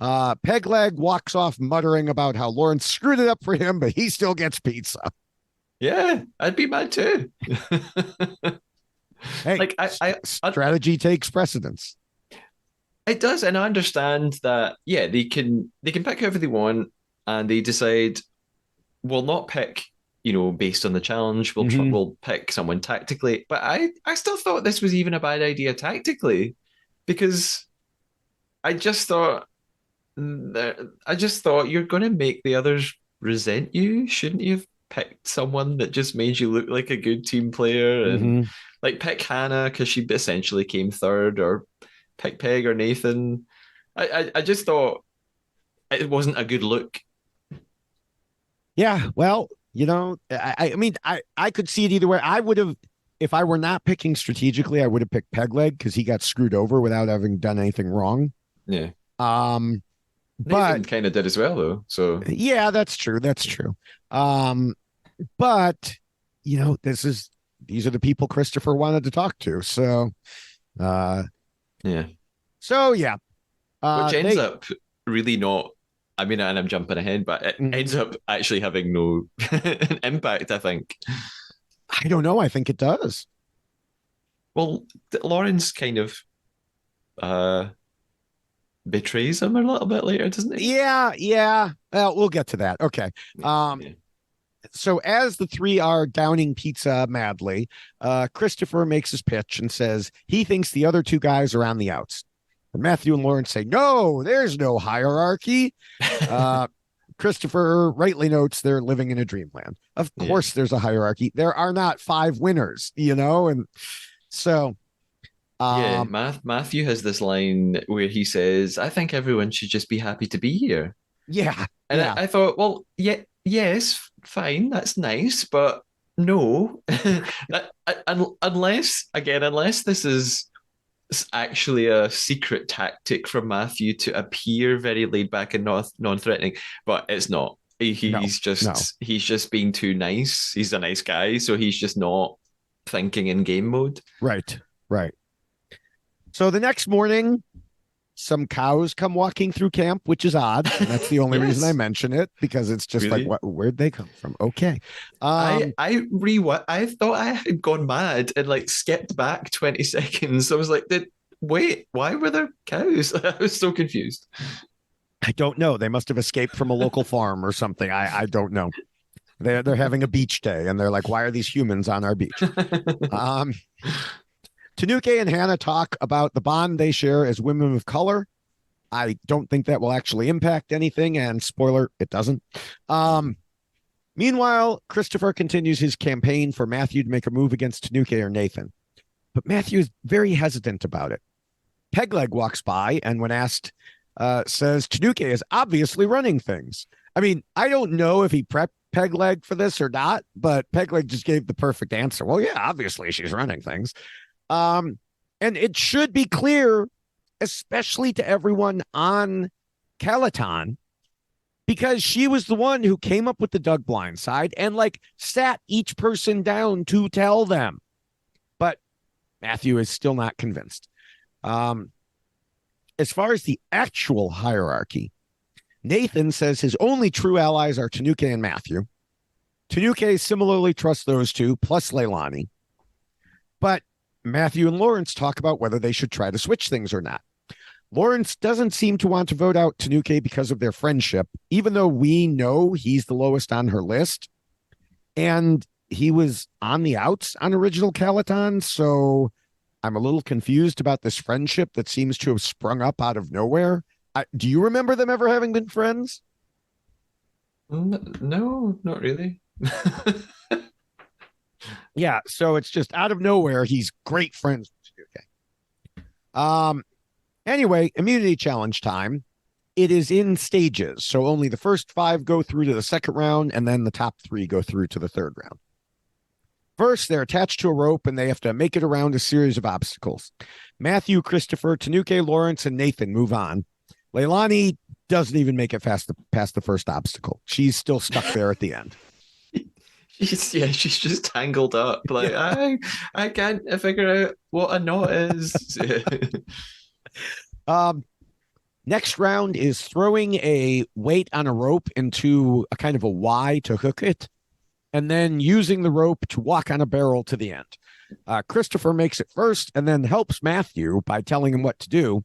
Pegleg walks off muttering about how Lawrence screwed it up for him, but he still gets pizza. Yeah, I'd be mad too. Hey, Like strategy takes precedence. it does, and I understand that. Yeah, they can pick whoever they want, and they decide we'll not pick, based on the challenge. Mhm. We'll pick someone tactically. But I still thought this was even a bad idea tactically, because I just thought you're going to make the others resent you. Shouldn't you have picked someone that just made you look like a good team player and Mhm. like pick Hannah because she essentially came third, or pick Peg or Nathan? I just thought it wasn't a good look. Yeah, well, I mean, I could see it either way. I would have, if I were not picking strategically, I would have picked Pegleg because he got screwed over without having done anything wrong. Yeah. Um, Nathan but kind of did as well though. So yeah, that's true. That's true. Um, but these are the people Christopher wanted to talk to. So, uh, yeah. yeah, Which ends they. up really not. I mean, and I'm jumping ahead, but it Mhm. ends up actually having no impact, I think. I don't know. I think it does. Well, Lawrence kind of uh betrays him a little bit later, doesn't he? Yeah, yeah. Well, we'll get to that. Okay. Yeah, Um, yeah. so as the three are downing pizza madly, Christopher makes his pitch and says he thinks the other two guys are on the outs. And Matthew and Lawrence say, no, there's no hierarchy. Uh, Christopher rightly notes they're living in a dreamland. Of Yeah. course, there's a hierarchy. There are not 5 winners, and so, Yeah, um, Matthew has this line where he says, I think everyone should just be happy to be here. yeah, And yeah, I thought, well, yeah, yes, fine, that's nice, but no. Unless this is actually a secret tactic from Matthew to appear very laid back and non-threatening, but it's not. no, no, He's just being too nice. He's a nice guy, so he's just not thinking in game mode. right, right. So the next morning, some cows come walking through camp, which is odd. And that's the only reason I Yes, mention it, because it's just like, really. what, where'd they come from? Okay. I Um, I re I thought I had gone mad and like skipped back 20 seconds. I was like, did wait, why were there cows? I was so confused. I don't know. They must have escaped from a local farm or something. I don't know. They're having a beach day and they're like, why are these humans on our beach? Um, Tanuke and Hannah talk about the bond they share as women of color. I don't think that will actually impact anything. And spoiler, it doesn't. Um, Meanwhile, Christopher continues his campaign for Matthew to make a move against Tanuke or Nathan. But Matthew is very hesitant about it. Pegleg walks by and, when asked, says Tanuke is obviously running things. I mean, I don't know if he prepped Pegleg for this or not, but Pegleg just gave the perfect answer. Well, yeah, obviously she's running things. Um, and it should be clear, especially to everyone on Calaton, because she was the one who came up with the Doug Blind side and like sat each person down to tell them. But Matthew is still not convinced. Um, as far as the actual hierarchy, Nathan says his only true allies are Tanuke and Matthew. Tanuke similarly trusts those two, plus Leilani. But Matthew and Lawrence talk about whether they should try to switch things or not. Lawrence doesn't seem to want to vote out Tanuke because of their friendship, even though we know he's the lowest on her list. And he was on the outs on original Calaton, so I'm a little confused about this friendship that seems to have sprung up out of nowhere. Do you remember them ever having been friends? No, not really. Yeah, so it's just out of nowhere. He's great friends with Tanuke. Anyway, immunity challenge time. It is in stages, so only the first 5 go through to the second round, and then the top 3 go through to the third round. First, they're attached to a rope and they have to make it around a series of obstacles. Matthew, Christopher, Tanuke, Lawrence, and Nathan move on. Leilani doesn't even make it past the first obstacle. She's still stuck there at the end. She's just tangled up. Like Yeah. I can't figure out what a knot is. Um, Next round is throwing a weight on a rope into a kind of a Y to hook it, and then using the rope to walk on a barrel to the end. Christopher makes it first and then helps Matthew by telling him what to do,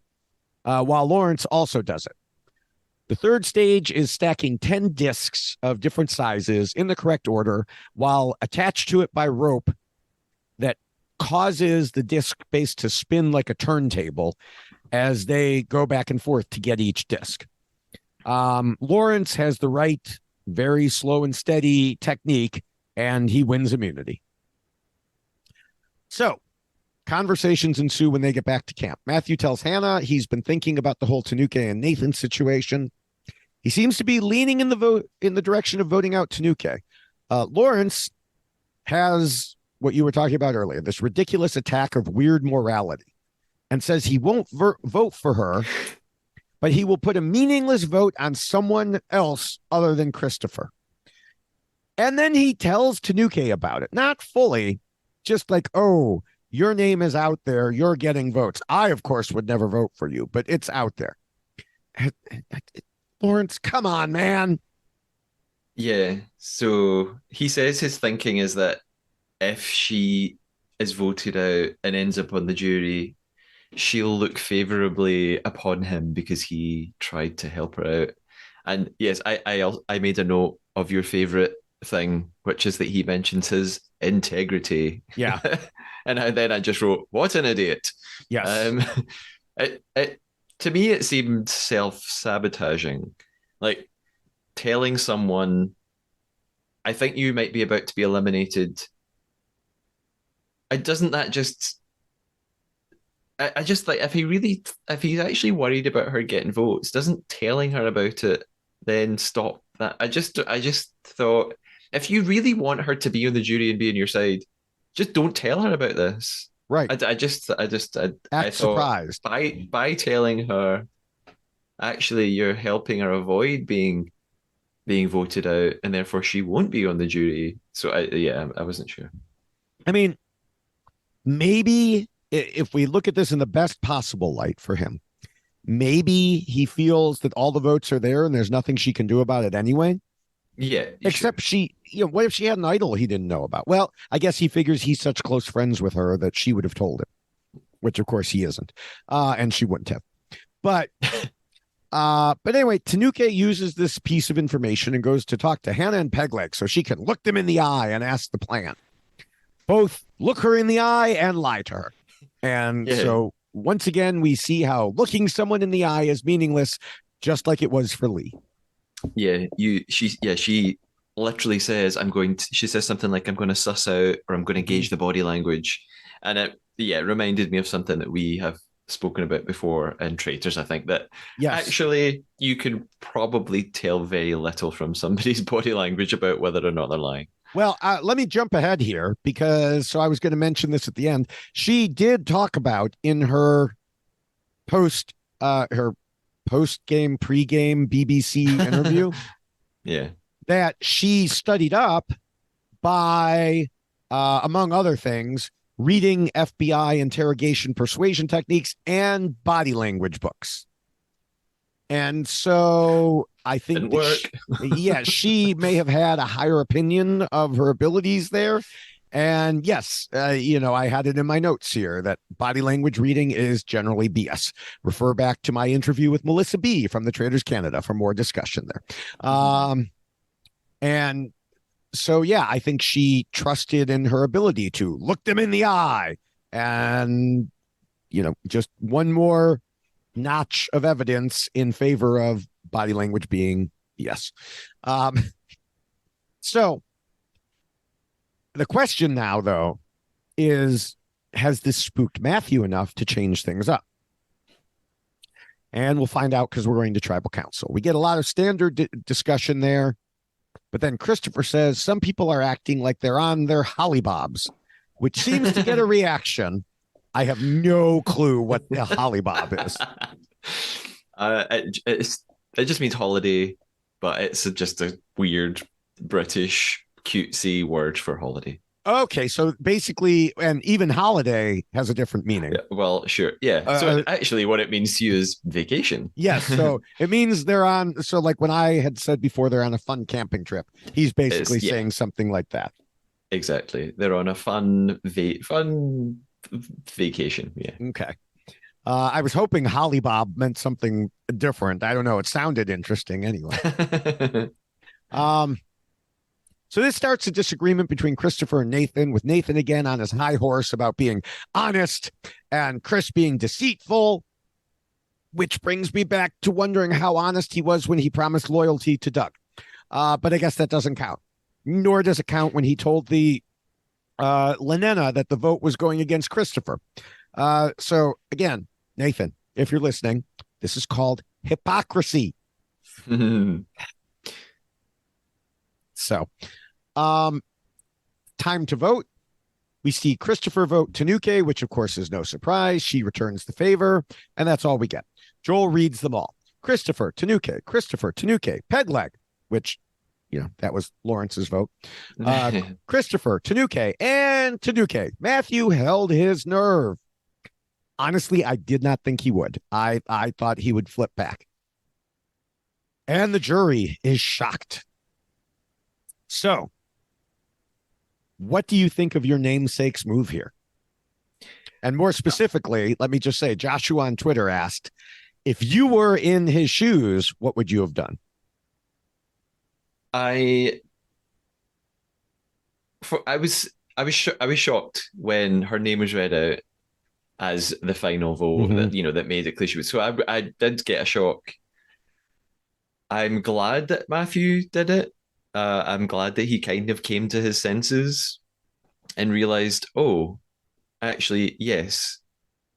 while Lawrence also does it. The third stage is stacking 10 discs of different sizes in the correct order while attached to it by rope that causes the disc base to spin like a turntable as they go back and forth to get each disc. Lawrence has the right, very slow and steady technique, and he wins immunity. So, conversations ensue when they get back to camp. Matthew tells Hannah he's been thinking about the whole Tanuke and Nathan situation. He seems to be leaning in the direction of voting out Tanuke. Lawrence has what you were talking about earlier, this ridiculous attack of weird morality, and says he won't vote for her, but he will put a meaningless vote on someone else other than Christopher. And then he tells Tanuke about it, not fully, just like, oh, your name is out there. You're getting votes. I, of course, would never vote for you, but it's out there. Lawrence, come on, man. Yeah. So he says his thinking is that if she is voted out and ends up on the jury, she'll look favorably upon him because he tried to help her out. And yes, I made a note of your favorite thing, which is that he mentions his integrity. Yeah. And then I just wrote, "What an idiot!" Yes. Um, it to me it seemed self-sabotaging, like telling someone, "I think you might be about to be eliminated." It doesn't that just I just like if he's actually worried about her getting votes, doesn't telling her about it then stop that? I just thought if you really want her to be on the jury and be on your side, just don't tell her about this. Right. I Act thought surprised. by telling her, actually you're helping her avoid being voted out, and therefore she won't be on the jury. So I wasn't sure. I mean, maybe if we look at this in the best possible light for him, maybe he feels that all the votes are there and there's nothing she can do about it anyway. Yeah, Except sure. she, what if she had an idol he didn't know about? Well, I guess he figures he's such close friends with her that she would have told him, which of course he isn't, and she wouldn't have. But but anyway, Tanuke uses this piece of information and goes to talk to Hannah and Pegleg so she can look them in the eye and ask the plan. Both look her in the eye and lie to her. And Yeah, so once again, we see how looking someone in the eye is meaningless, just like it was for Lee. she literally says, she says something like, I'm going to suss out, or I'm going to Mhm. gauge the body language. And it reminded me of something that we have spoken about before in Traitors, I think, that Yes. actually you can probably tell very little from somebody's body language about whether or not they're lying. Well, let me jump ahead here because so I was going to mention this at the end. She did talk about in post her post game pre-game BBC interview Yeah. that she studied up by among other things reading FBI interrogation persuasion techniques and body language books. And so I think Didn't that work. yeah, she may have had a higher opinion of her abilities there. And yes, I had it in my notes here that body language reading is generally BS. Refer back to my interview with Melissa B from the Traders Canada for more discussion there. And so, yeah, I think she trusted in her ability to look them in the eye and, just one more notch of evidence in favor of body language being yes. Um, so the question now, though, is has this spooked Matthew enough to change things up? And we'll find out because we're going to tribal council. We get a lot of standard discussion there. But then Christopher says some people are acting like they're on their hollybobs, which seems to get a reaction. I have no clue what a hollybob is. It just means holiday, but it's just a weird British cutesy word for holiday. Okay, so basically, and even holiday has a different Yeah, meaning. well, sure. Yeah. So Uh, actually, what it means to you is vacation. yes, so it means they're on. So, like when I had said before, they're on a fun camping trip. He's basically Yeah, saying something like that. exactly. They're on a fun vacation. Yeah. Okay. I was hoping Hollybob meant something different. I don't know. It sounded interesting anyway. Um, so this starts a disagreement between Christopher and Nathan, with Nathan again on his high horse about being honest and Chris being deceitful, which brings me back to wondering how honest he was when he promised loyalty to Doug. But I guess that doesn't count. Nor does it count when he told the Lenena that the vote was going against Christopher. So again, Nathan, if you're listening, this is called hypocrisy. So, um, time to vote. We see Christopher vote Tanuke, which of course is no surprise. She returns the favor, and that's all we get. Joel reads them all. Christopher Tanuke, Pegleg, which, that was Lawrence's vote. Christopher, Tanuke, and Tanuke. Matthew held his nerve. Honestly, I did not think he would. I thought he would flip back. And the jury is shocked. So, what do you think of your namesake's move here? And more specifically, let me just say, Joshua on Twitter asked, if you were in his shoes, what would you have done? I I was I was shocked when her name was read out as the final vote Mm-hmm. that made it clear she was. So I did get a shock. I'm glad that Matthew did it. I'm glad that he kind of came to his senses and realized, oh, actually, yes,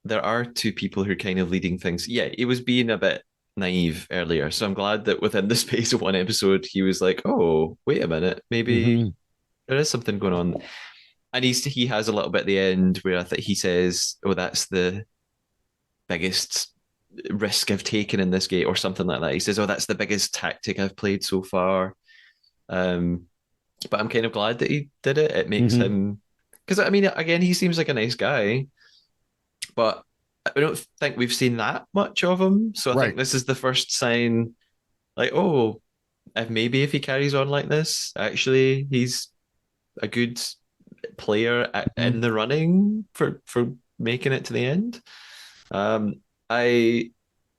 there are two people who are kind of leading things. Yeah, he was being a bit naive earlier. So I'm glad that within the space of one episode, he was like, oh, wait a minute, maybe Mm-hmm. there is something going on. And he has a little bit at the end where I think he says, oh, that's the biggest risk I've taken in this game, or something like that. He says, oh, that's the biggest tactic I've played so far. Um, but I'm kind of glad that he did it. It makes Mm-hmm. him, because I mean, again, he seems like a nice guy, but I don't think we've seen that much of him. So I Right. think this is the first sign, like, oh, if maybe if he carries on like this, actually he's a good player in Mhm. the running for making it to the end. Um, I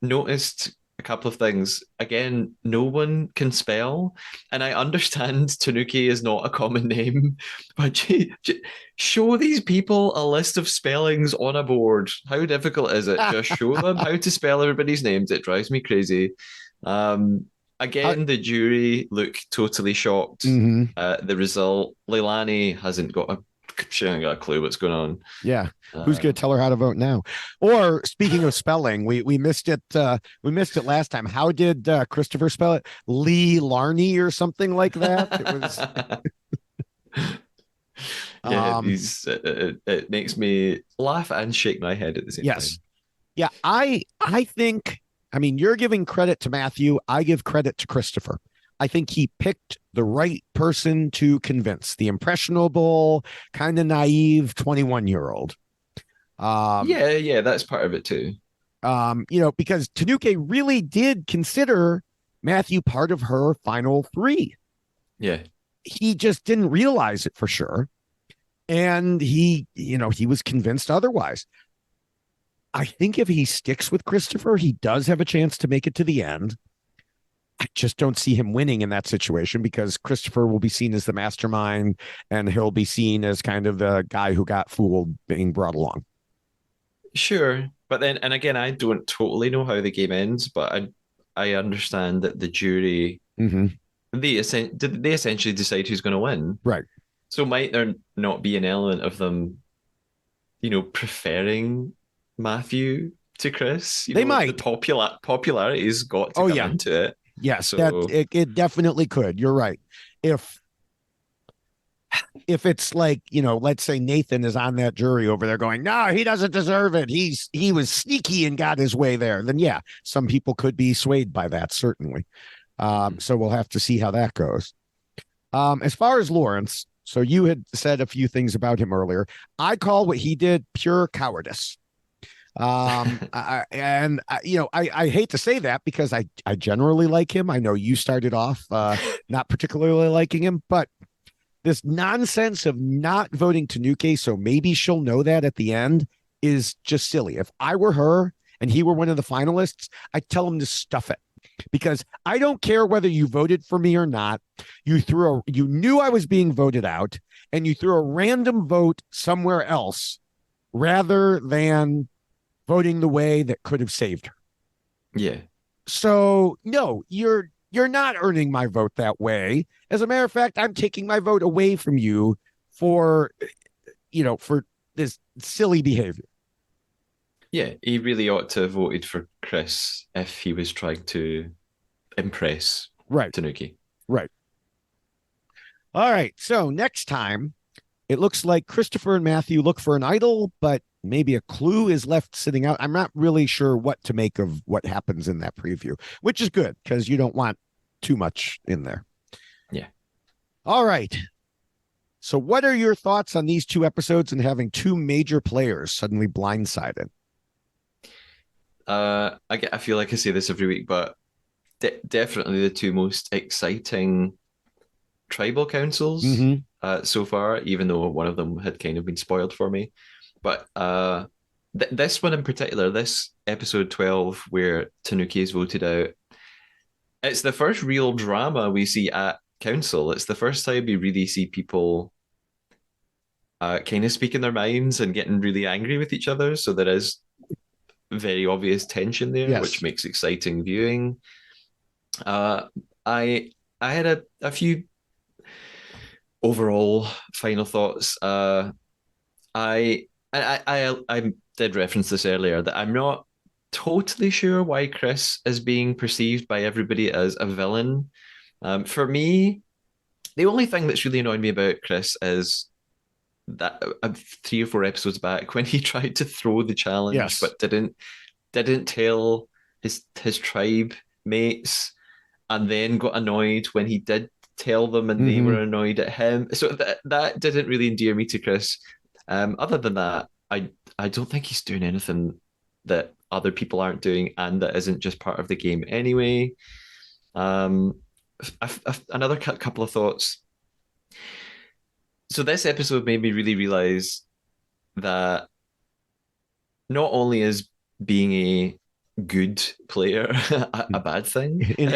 noticed a couple of things. Again, no one can spell, and I understand Tanuki is not a common name, but show these people a list of spellings on a board. How difficult is it? Just show them how to spell everybody's names. It drives me crazy. Um, How, Again, the jury look totally shocked mhm. at the result. Leilani she hasn't got a clue what's going on. Yeah. Who's going Uh, to tell her how to vote now? Or speaking of spelling, we missed it. We missed it last time. How did Christopher spell it? Lee Larney or something like that. It was. yeah, Um, it makes me laugh and shake my head at the same yes. time. Yeah. I think. I mean, you're giving credit to Matthew. I give credit to Christopher. I think he picked the right person to convince the impressionable, kind of naive 21-year-old. Um, Yeah, that's part of it too. because Tanuke really did consider Matthew part of her final three. Yeah, He just didn't realize it for sure. And he was convinced otherwise. I think if he sticks with Christopher, he does have a chance to make it to the end. I just don't see him winning in that situation because Christopher will be seen as the mastermind and he'll be seen as kind of the guy who got fooled being brought along. sure. But then, and again, I don't totally know how the game ends, but I understand that the jury Mm-hmm. did they essentially decide who's going to win. Right. So might there not be an element of them, preferring Matthew to Chris? They The might. popularity's got to Oh, come yeah. into it. Yes, that So it definitely could. You're right. If if it's like, let's say Nathan is on that jury over there going, no, he doesn't deserve it. He was sneaky and got his way there. Then yeah, some people could be swayed by that, certainly. mhm. So we'll have to see how that goes. As far as Lawrence, so you had said a few things about him earlier. I call what he did pure cowardice. I hate to say that because I generally like him. I know you started off not particularly liking him, but this nonsense of not voting Tanuke, so maybe she'll know that at the end, is just silly. If I were her and he were one of the finalists, I'd tell him to stuff it because I don't care whether you voted for me or not. You knew I was being voted out, and you threw a random vote somewhere else rather than voting the way that could have saved her. Yeah. So no, you're not earning my vote that way. As a matter of fact, I'm taking my vote away from you for for this silly behavior. Yeah, he really ought to have voted for Chris if he was trying to impress Right, Tanuki. right. All right. So next time, it looks like Christopher and Matthew look for an idol, but maybe a clue is left sitting out. I'm not really sure what to make of what happens in that preview, which is good because you don't want too much in there. Yeah. All right. So, what are your thoughts on these two episodes and having two major players suddenly blindsided? I feel like I say this every week, but definitely the two most exciting tribal councils Mm-hmm. so far, even though one of them had kind of been spoiled for me. But this one in particular, this episode 12, where Tanuki is voted out, it's the first real drama we see at council. It's the first time we really see people kind of speaking their minds and getting really angry with each other. So there is very obvious tension there, which Yes. makes exciting viewing. Uh, I I had a few overall final thoughts. I did reference this earlier that I'm not totally sure why Chris is being perceived by everybody as a villain. For me, the only thing that's really annoyed me about Chris is that 3 or 4 episodes back when he tried to throw the challenge Yes. but didn't tell his tribe mates and then got annoyed when he did tell them and they Mm-hmm. were annoyed at him. So that didn't really endear me to Chris. Other than that, I don't think he's doing anything that other people aren't doing and that isn't just part of the game anyway. Um, another couple of thoughts. So this episode made me really realize that not only is being a good player a bad thing. In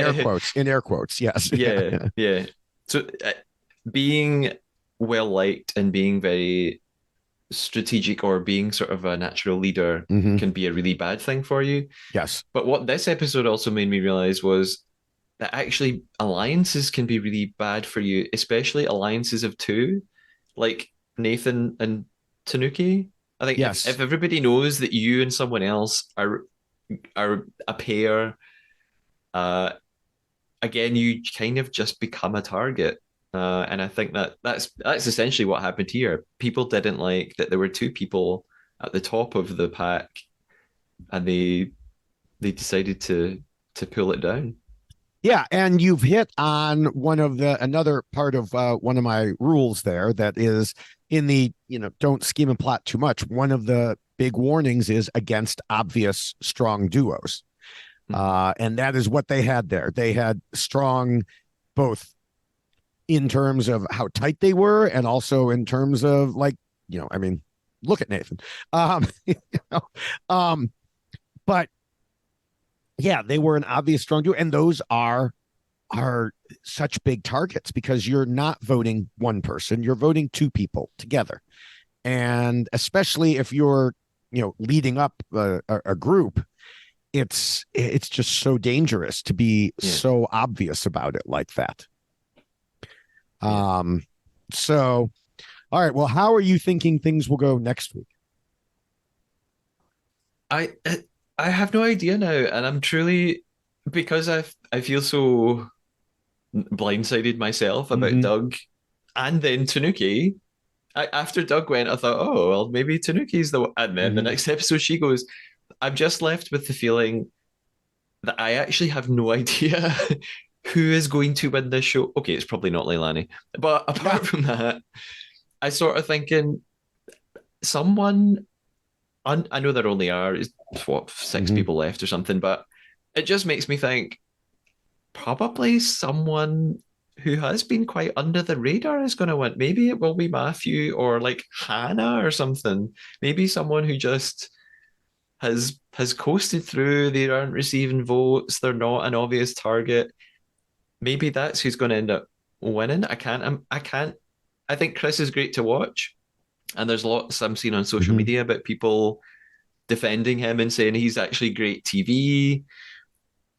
air quotes, yes. Yeah, Yeah. yeah. So being well liked and being very strategic or being sort of a natural leader Hmm. can be a really bad thing for you. Yes. But what this episode also made me realize was that actually alliances can be really bad for you, especially alliances of two, like Nathan and Tanuki. I think Yes. if everybody knows that you and someone else are a pair, uh, again, you kind of just become a target. And I think that that's essentially what happened here. People didn't like that there were two people at the top of the pack, and they decided to pull it down. Yeah, and you've hit on one of the another part of one of my rules there that is in the, don't scheme and plot too much. One of the big warnings is against obvious strong duos. Mhm. And that is what they had there. They had strong both in terms of how tight they were and also in terms of like, I mean, look at Nathan. You know, um, but yeah, they were an obvious strong duo, and those are such big targets because you're not voting one person, you're voting two people together. And especially if you're, leading up a group, it's just so dangerous to be Yeah, so obvious about it like that. yeah. Um, so all right, well, how are you thinking things will go next week? I have no idea now, and I'm truly because I feel so blindsided myself about Mm-hmm. Doug and then Tanuki. After Doug went, I thought, oh well, maybe Tanuki's the one. And then the Mm-hmm. next episode, she goes, I'm just left with the feeling that I actually have no idea who is going to win this show. Okay, it's probably not Leilani, but Yeah. apart from that, I sort of thinking someone. I know there only are what six Mm-hmm. people left or something, but it just makes me think probably someone who has been quite under the radar is going to win. Maybe it will be Matthew or like Hannah or something. Maybe someone who just has coasted through. They aren't receiving votes. They're not an obvious target. Maybe that's who's going to end up winning. I can't. I think Chris is great to watch, and there's lots I'm seeing on social Mm-hmm. media about people defending him and saying he's actually great TV.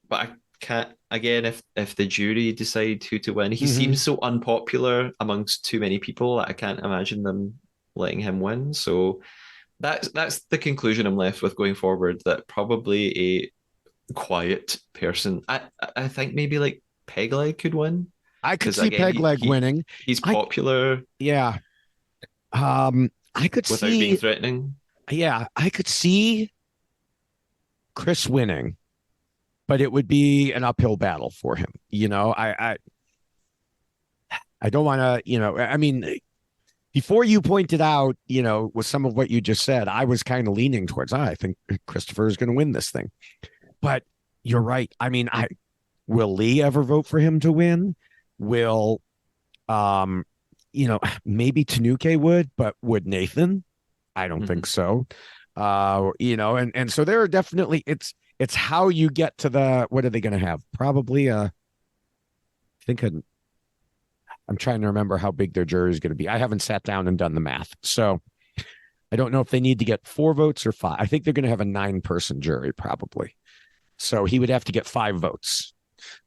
But I can't again if the jury decide who to win. He Mm-hmm. seems so unpopular amongst too many people that I can't imagine them letting him win. So that's the conclusion I'm left with going forward. That probably a quiet person. I think maybe like Pegleg could win I could because see again Pegleg winning. he's I popular Yeah. I could without being see threatening. Yeah, I could see Chris winning, but it would be an uphill battle for him. I don't want to, I mean, before you pointed out, with some of what you just said, I was kind of leaning towards, I think Christopher is going to win this thing. But you're right. I mean, I will Lee ever vote for him to win? Will um, maybe Tanuke would, but would Nathan? I don't think Mhm. so. And so there are definitely it's how you get to the what are they going to have? Probably I think I'm trying to remember how big their jury is going to be. I haven't sat down and done the math. So I don't know if they need to get 4 votes or 5. I think they're going to have a 9-person jury probably. So he would have to get 5 votes.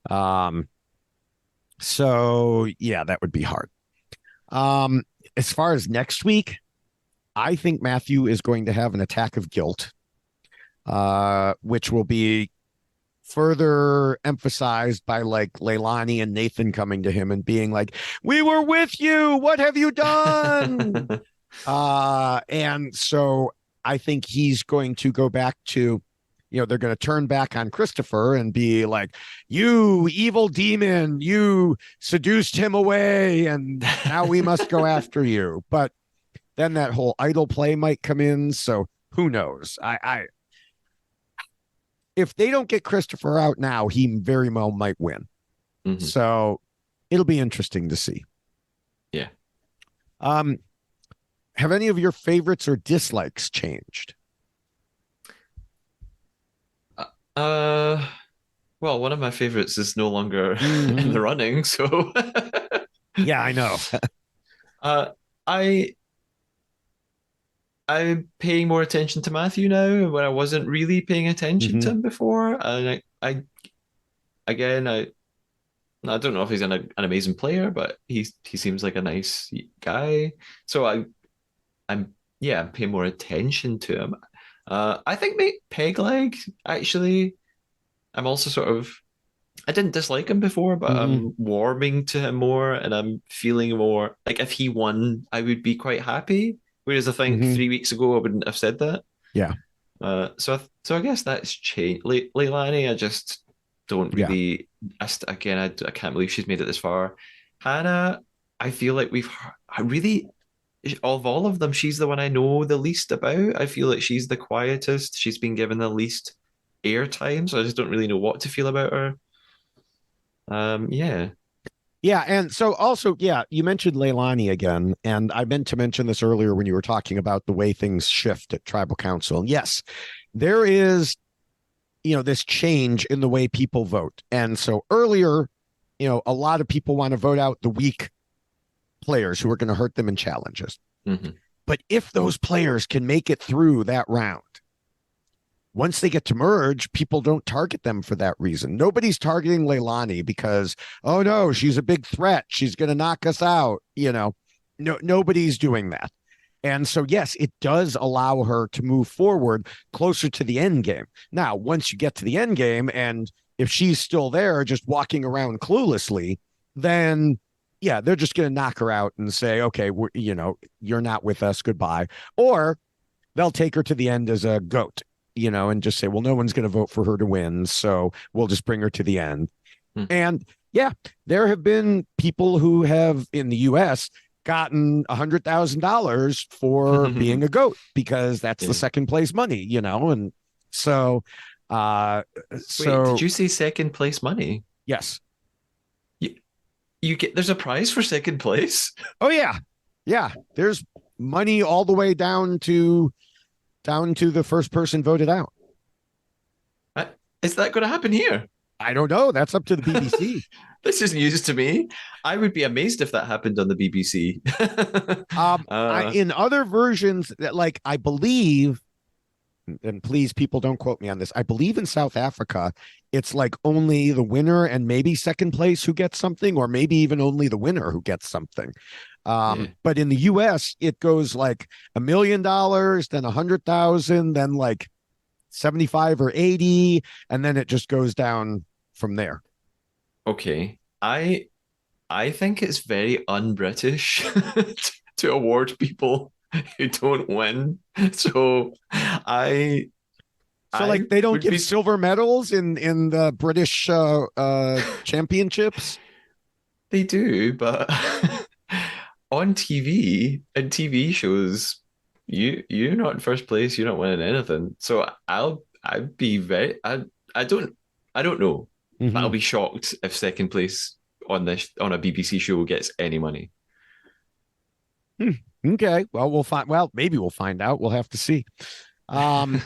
Um, so yeah, that would be hard. Um, as far as next week, I think Matthew is going to have an attack of guilt, which will be further emphasized by like Leilani and Nathan coming to him and being like, "We were with you. What have you done?" And so I think he's going to go back to, they're going to turn back on Christopher and be like, "You evil demon, you seduced him away, and now we must go after you." But then that whole idol play might come in. So who knows? if they don't get Christopher out now, he very well might win. Hmm. So it'll be interesting to see. Yeah. Um, have any of your favorites or dislikes changed? Uh, uh, well, one of my favorites is no longer in Mm-hmm. the running, so Yeah, I know. uh, I I'm paying more attention to Matthew now when I wasn't really paying attention Mm-hmm. to him before. And I again, I don't know if he's an amazing player, but he seems like a nice guy. So I'm yeah, I'm paying more attention to him. I think mate Pegleg actually. I'm also sort of I didn't dislike him before, but Mm-hmm. I'm warming to him more, and I'm feeling more like if he won, I would be quite happy. Whereas I think Mm-hmm. 3 weeks ago I wouldn't have said that. Yeah. So I guess that's changed. Leilani, I just don't Yeah. really. Again, I can't believe she's made it this far. Hannah, I feel like I really of all of them, she's the one I know the least about. I feel like she's the quietest. She's been given the least airtime, so I just don't really know what to feel about her. Yeah. Yeah, and so also, yeah, you mentioned Leilani again, and I meant to mention this earlier when you were talking about the way things shift at tribal council. And yes, there is, this change in the way people vote. And so earlier, a lot of people want to vote out the weak players who are going to hurt them in challenges. Hmm. But if those players can make it through that round, once they get to merge, people don't target them for that reason. Nobody's targeting Leilani because, oh no, she's a big threat. She's going to knock us out. No, nobody's doing that. And so, yes, it does allow her to move forward closer to the end game. Now, once you get to the end game, and if she's still there, just walking around cluelessly, then yeah, they're just going to knock her out and say, okay, you're not with us. Goodbye. Or they'll take her to the end as a goat, and just say, well, no one's going to vote for her to win. So we'll just bring her to the end. Hmm. And yeah, there have been people who have in the US gotten $100,000 for being a goat because that's the Yeah. second place money, and so, uh, Wait, did so you say second place money? yes. You, you get there's a prize for second place? Oh yeah. Yeah. There's money all the way down to the first person voted out. Uh, Is that going to happen here? I don't know. That's up to the BBC. This is news to me. I would be amazed if that happened on the BBC. I uh, in other versions that like I believe, and please people don't quote me on this. I believe in South Africa, it's like only the winner and maybe second place who gets something, or maybe even only the winner who gets something. yeah. But in the US, it goes like $1 million, then 100,000, then like 75 or 80, and then it just goes down from there. Okay. I think it's very un-British to award people who don't win. So So I like they don't would give be silver medals in the British championships. they do, but on TV and TV shows, you're not in first place, you're not winning anything. So I'd be very I don't I don't know, but I'll Mm-hmm. be shocked if second place on a BBC show gets any money. Hmm. Okay. Well, we'll find. Well, maybe we'll find out. We'll have to see. Um,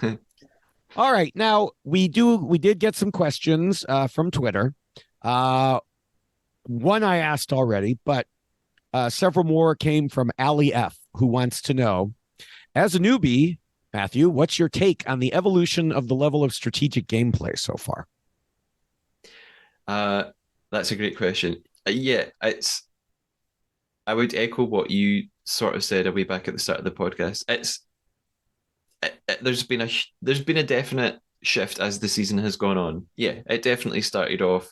all right. Now we did get some questions from Twitter. Uh, one I asked already, but several more came from Ali F, who wants to know, as a newbie, Matthew, what's your take on the evolution of the level of strategic gameplay so far? uh, that's a great question. Yeah, it's I would echo what you sort of said way back at the start of the podcast. There's been a definite shift as the season has gone on. Yeah, it definitely started off,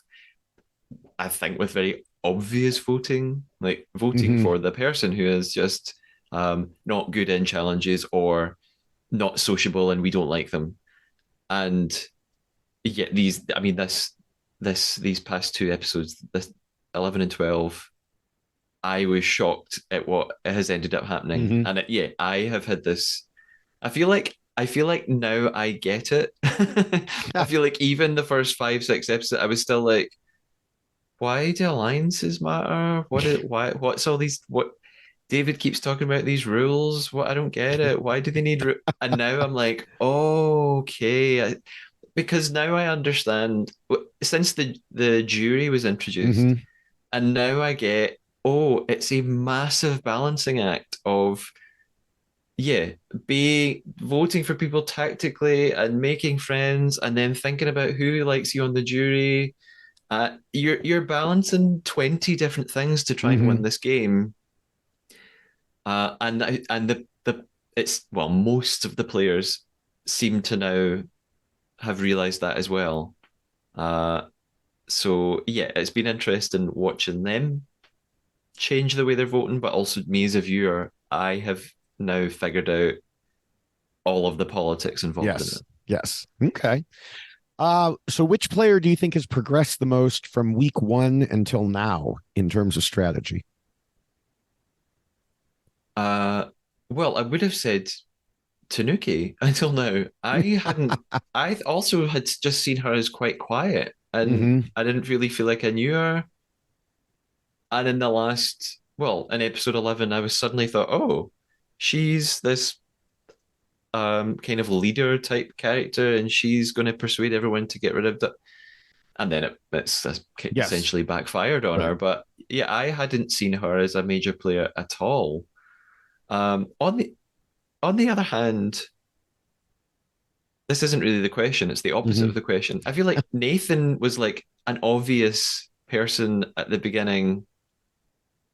I think, with very obvious voting, like voting Mm-hmm. for the person who is just not good in challenges or not sociable and we don't like them. And yeah, I mean, these past two episodes, this 11 and 12, I was shocked at what has ended up happening. Mm-hmm. And yeah, I have had this. I feel like I feel like now I get it. I feel like even the first five, six episodes, I was still like, why do alliances matter? Why, what's all these, what, David keeps talking about these rules. What, I don't get it. Why do they need, and now I'm like, oh, okay. Because now I understand, since the jury was introduced, Hmm. and now I get, oh, it's a massive balancing act of, yeah, be voting for people tactically and making friends and then thinking about who likes you on the jury. You're balancing 20 different things to try and win Hmm. this game. And the it's well, most of the players seem to now have realized that as well. Uh, so yeah, it's been interesting watching them change the way they're voting, but also me as a viewer, I have now figured out all of the politics involved in Yes. it. Yes. Okay. So which player do you think has progressed the most from week one until now in terms of strategy? Uh, well, I would have said Tanuki until now. I hadn't. I also had just seen her as quite quiet, and Hmm. I didn't really feel like I knew her. And in the last, well, in episode 11, I was suddenly thought, oh, she's this kind of leader type character, and she's going to persuade everyone to get rid of that. And then it's Yes. essentially backfired on Right. her. But yeah, I hadn't seen her as a major player at all. On the other hand, this isn't really the question. It's the opposite Hmm. of the question. I feel like Nathan was like an obvious person at the beginning,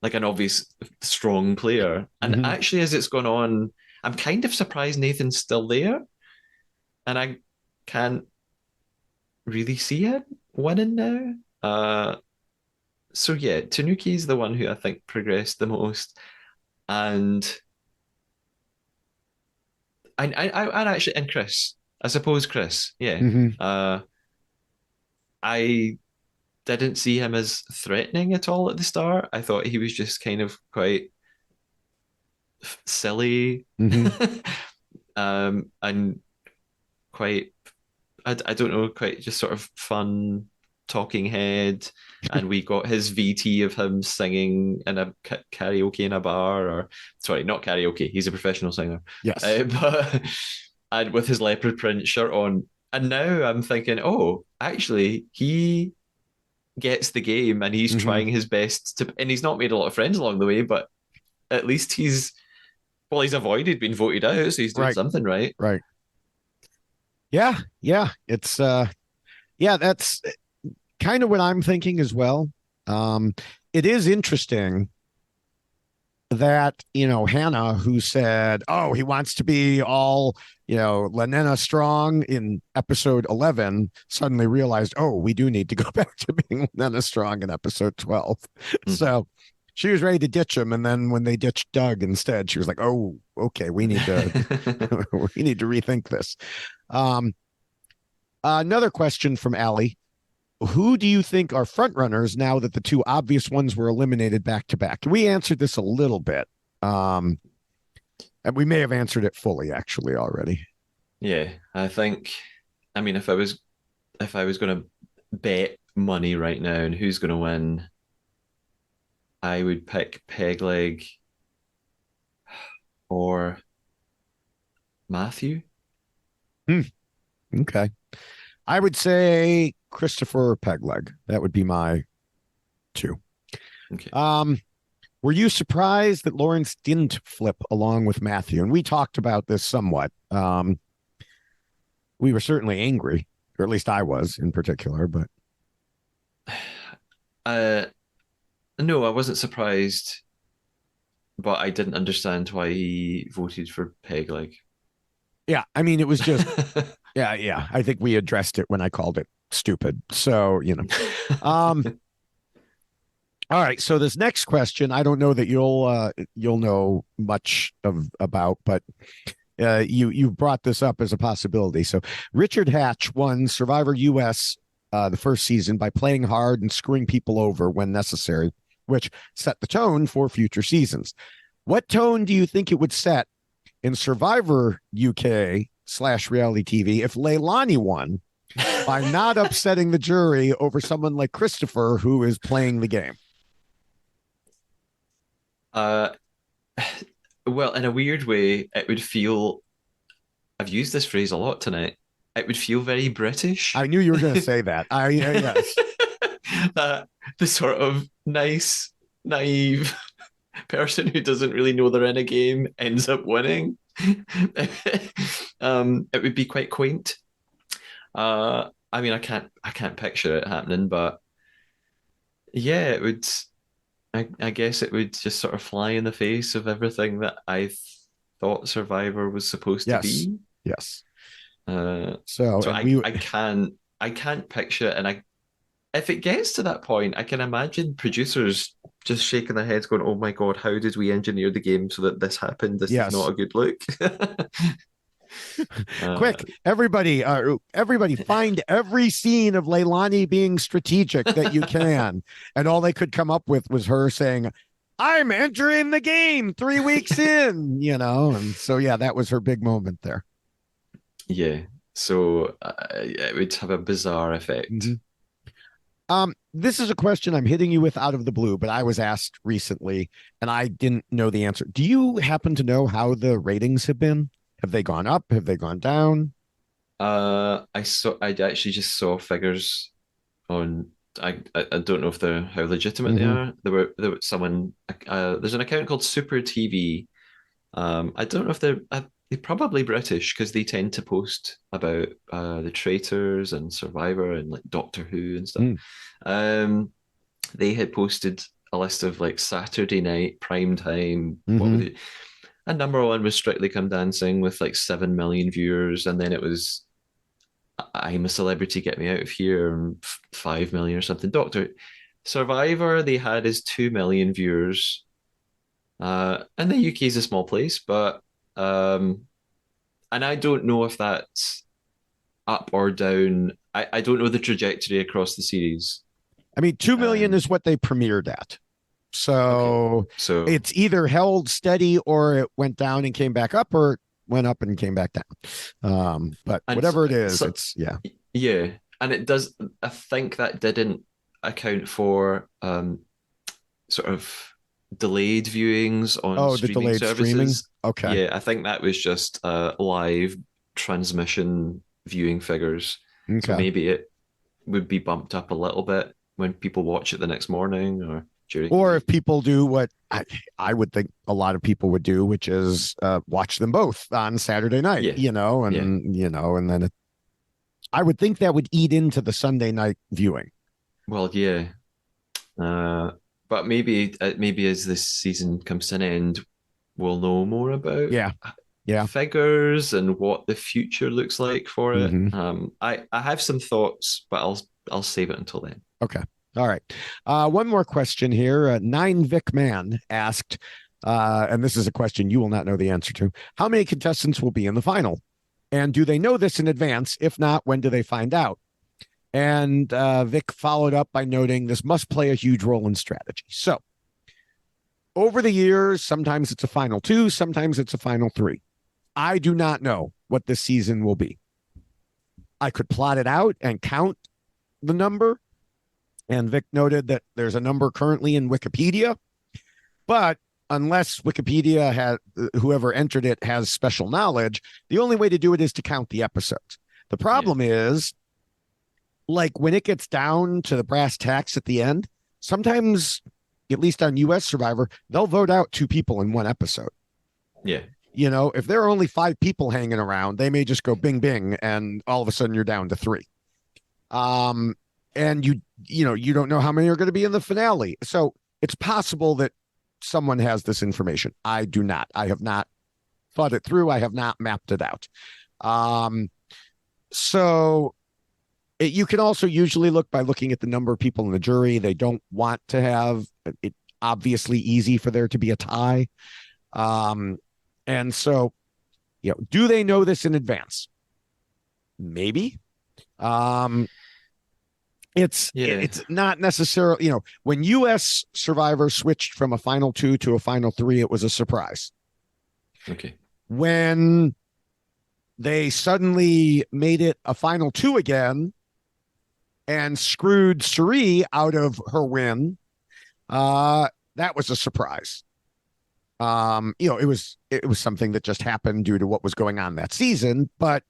like an obvious strong player. And Hmm. actually, as it's gone on, I'm kind of surprised Nathan's still there. And I can't really see it winning now. So yeah, Tanuki's the one who I think progressed the most. And I'd actually, and Chris, I suppose Chris, yeah. Hmm. Uh, I didn't see him as threatening at all at the start. I thought he was just kind of quite silly, Hmm. and quite, I don't know, quite just sort of fun talking head. And we got his VT of him singing in a karaoke in a bar, or sorry, not karaoke. He's a professional singer, Yes. but and with his leopard print shirt on. And now I'm thinking, oh, actually, he gets the game and he's Hmm. trying his best to, and he's not made a lot of friends along the way, but at least he's avoided being voted out, so he's doing Right. something right. Right. Yeah. Yeah. It's yeah, that's kind of what I'm thinking as well. Um, it is interesting that, Hannah, who said, oh, he wants to be all, Lanena strong in episode 11, suddenly realized, oh, we do need to go back to being Lanena strong in episode 12. Mm-hmm. So she was ready to ditch him. And then when they ditched Doug instead, she was like, oh, okay, we need to, we need to rethink this. Um, Another question from Allie. Who do you think are front runners now that the two obvious ones were eliminated back to back? We answered this a little bit. Um, and we may have answered it fully actually already. Yeah, I think. I mean, if I was going to bet money right now and who's going to win, I would pick Pegleg or Matthew. Hmm, okay. I would say Christopher Pegleg. That would be my two. Okay. Um, were you surprised that Lawrence didn't flip along with Matthew? And we talked about this somewhat. We were certainly angry, or at least I was in particular, but Uh, no, I wasn't surprised, but I didn't understand why he voted for Pegleg. yeah, I mean, it was just, yeah, yeah. I think we addressed it when I called it stupid. So, um, all right. So this next question, I don't know that you'll know much of about, but you brought this up as a possibility. So Richard Hatch won Survivor US the first season by playing hard and screwing people over when necessary, which set the tone for future seasons. What tone do you think it would set in Survivor UK slash reality TV if Leilani won by not upsetting the jury over someone like Christopher who is playing the game? Uh, well, in a weird way, it would feel, I've used this phrase a lot tonight. It would feel very I British. knew you were going to say that. Yes. uh, the sort of nice, naive person who doesn't really know they're in a game ends up winning. It would be quite quaint. I mean, I can't picture it happening, but yeah, it would. I guess it would just sort of fly in the face of everything that I thought Survivor was supposed to Yes. be. Yes. Uh, So, so and we, I can't picture it, and I if it gets to that point, I can imagine producers just shaking their heads, going, "Oh my God, how did we engineer the game so that this happened? This is not yes. a good look." uh, Quick, everybody find every scene of Leilani being strategic that you can. And all they could come up with was her saying, I'm entering the game 3 weeks in, And so, yeah, that was her big moment there. yeah, so it would have a bizarre effect. Mhm. This is a question I'm hitting you with out of the blue, but I was asked recently and I didn't know the answer. Do you happen to know how the ratings have been? Have they gone up? Have they gone down? I actually just saw figures on. I don't know if they're how legitimate they Mm-hmm. are. There were someone. There's an account called Super TV. I don't know if they're probably British because they tend to post about the traitors and Survivor and like Doctor Who and stuff. Mm. Um, they had posted a list of like Saturday night prime time. What Mm-hmm. would it? And number one was Strictly Come Dancing with like 7 million viewers, and then it was I'm a Celebrity, Get Me Out of Here, and 5 million or something. Doctor Survivor, they had is 2 million viewers. And the UK is a small place, but um, and I don't know if that's up or down. I don't know the trajectory across the series. I mean, 2 million Um, is what they premiered at. okay, So so it's either held steady or it went down and came back up or it went up and came back down. But and whatever it is, so it's, yeah. yeah, and it does. I think that didn't account for sort of delayed viewings on Oh, the streaming delayed streaming. services. Okay. Yeah, I think that was just live transmission viewing figures. So Okay. maybe it would be bumped up a little bit when people watch it the next morning or during Or the if people do what I would think a lot of people would do, which is watch them both on Saturday night, yeah, yeah. and then I would think that would eat into the Sunday night viewing. Well, yeah. Uh, but maybe as this season comes to an end, we'll know more about Yeah. Yeah. figures and what the future looks like for it. Mm-hmm. I have some thoughts, but I'll save it until then. Okay. All right. One more question here. Nine Vic Man asked, and this is a question you will not know the answer to. How many contestants will be in the final? And do they know this in advance? If not, when do they find out? And Vic followed up by noting this must play a huge role in strategy. So over the years, sometimes it's a final two, sometimes it's a final three. I do not know what this season will be. I could plot it out and count the number. And Vic noted that there's a number currently in Wikipedia, but unless Wikipedia had whoever entered it has special knowledge, the only way to do it is to count the episodes. The Yeah, problem is, like when it gets down to the brass tacks at the end, sometimes, at least on US Survivor, they'll vote out two people in one episode. yeah, If there are only 5 people hanging around, they may just go bing bing and all of a sudden you're down to 3. Um, and you don't know how many are going to be in the finale. So it's possible that someone has this information. I do not. I have not thought it through. I have not mapped it out. Um, so you can also usually look by looking at the number of people in the jury. They don't want to have it obviously easy for there to be a tie. And so, do they know this in advance? Maybe. Um, yeah. it's not necessarily, when US Survivor switched from a final two to a final three, it was a surprise. Okay. When they suddenly made it a final two again and screwed Suri out of her win. That was a surprise. It was something that just happened due to what was going on that season, but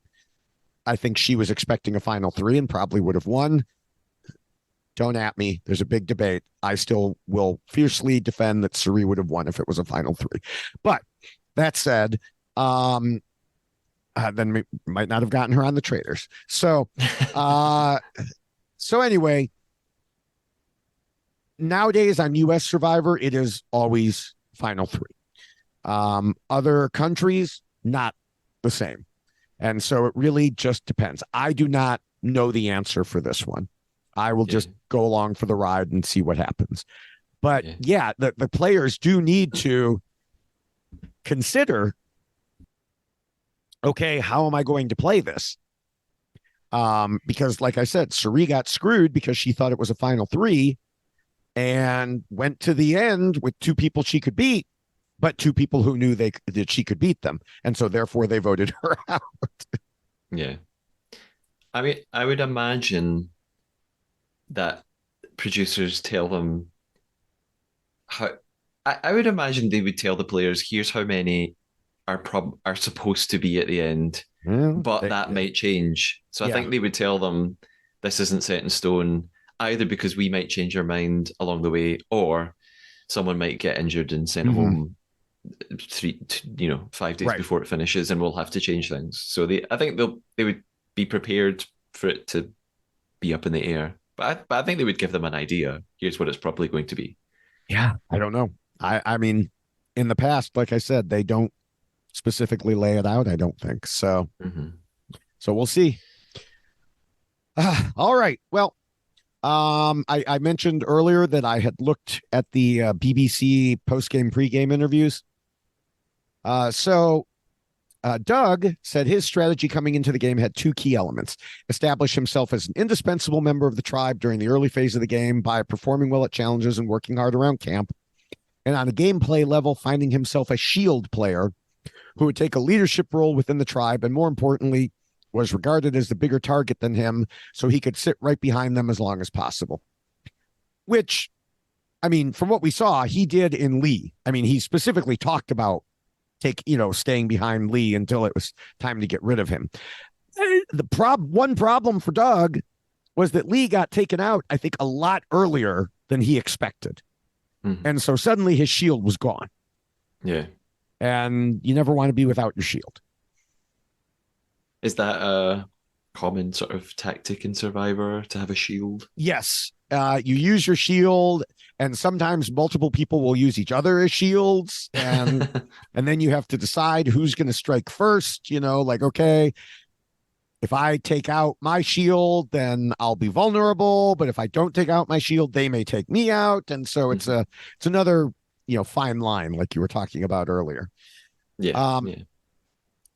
I think she was expecting a final three and probably would have won. Don't at me. There's a big debate. I still will fiercely defend that Suri would have won if it was a final three. But that said, then we might not have gotten her on the traders. Uh, so anyway, nowadays on US Survivor, it is always final three. Other countries, not the same. And so it really just depends. I do not know the answer for this one. I will Yeah, just go along for the ride and see what happens. But yeah, yeah, the players do need to consider, okay, how am I going to play this? Because like I said, Suri got screwed because she thought it was a final three and went to the end with two people she could beat, but two people who knew that she could beat them. And so therefore they voted her out. yeah. I mean, I would imagine that producers tell them how. I would imagine they would tell the players, "Here's how many are supposed to be at the end, Well, but that might change." So I yeah. think they would tell them this isn't set in stone, either because we might change our mind along the way, or someone might get injured and sent Mm-hmm. home 5 days Right. before it finishes, and we'll have to change things. So I think they would be prepared for it to be up in the air. But I think they would give them an idea. Here's what it's probably going to be. Yeah. I don't know. I mean, in the past, like I said, they don't specifically lay it out, I don't think. Mm-hmm. So we'll see. All right. Well, I mentioned earlier that I had looked at the BBC post-game pre-game interviews. Doug said his strategy coming into the game had two key elements: establish himself as an indispensable member of the tribe during the early phase of the game by performing well at challenges and working hard around camp, and on a gameplay level, finding himself a shield player who would take a leadership role within the tribe and, more importantly, was regarded as the bigger target than him, so he could sit right behind them as long as possible. Which, I mean, from what we saw, he did in Lee. I mean, he specifically talked about staying behind Lee until it was time to get rid of him. One problem for Doug was that Lee got taken out, I think, a lot earlier than he expected. Mm-hmm. And so suddenly his shield was gone. Yeah. And you never want to be without your shield. Is that a common sort of tactic in Survivor to have a shield? Yes. You use your shield, and sometimes multiple people will use each other as shields, and then you have to decide who's going to strike first. Like, okay, if I take out my shield, then I'll be vulnerable. But if I don't take out my shield, they may take me out. And so it's another fine line, like you were talking about earlier. Yeah, Um, yeah.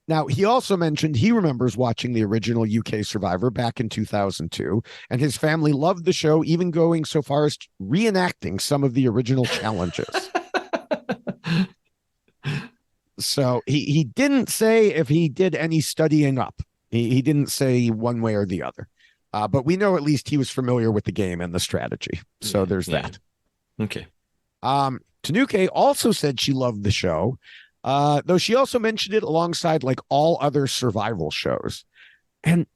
Now, he also mentioned he remembers watching the original UK Survivor back in 2002, and his family loved the show, even going so far as reenacting some of the original challenges. So he didn't say if he did any studying up. He didn't say one way or the other. But we know at least he was familiar with the game and the strategy. So Yeah, there's yeah. that. Okay. Tanuke also said she loved the show, though she also mentioned it alongside like all other survival shows. And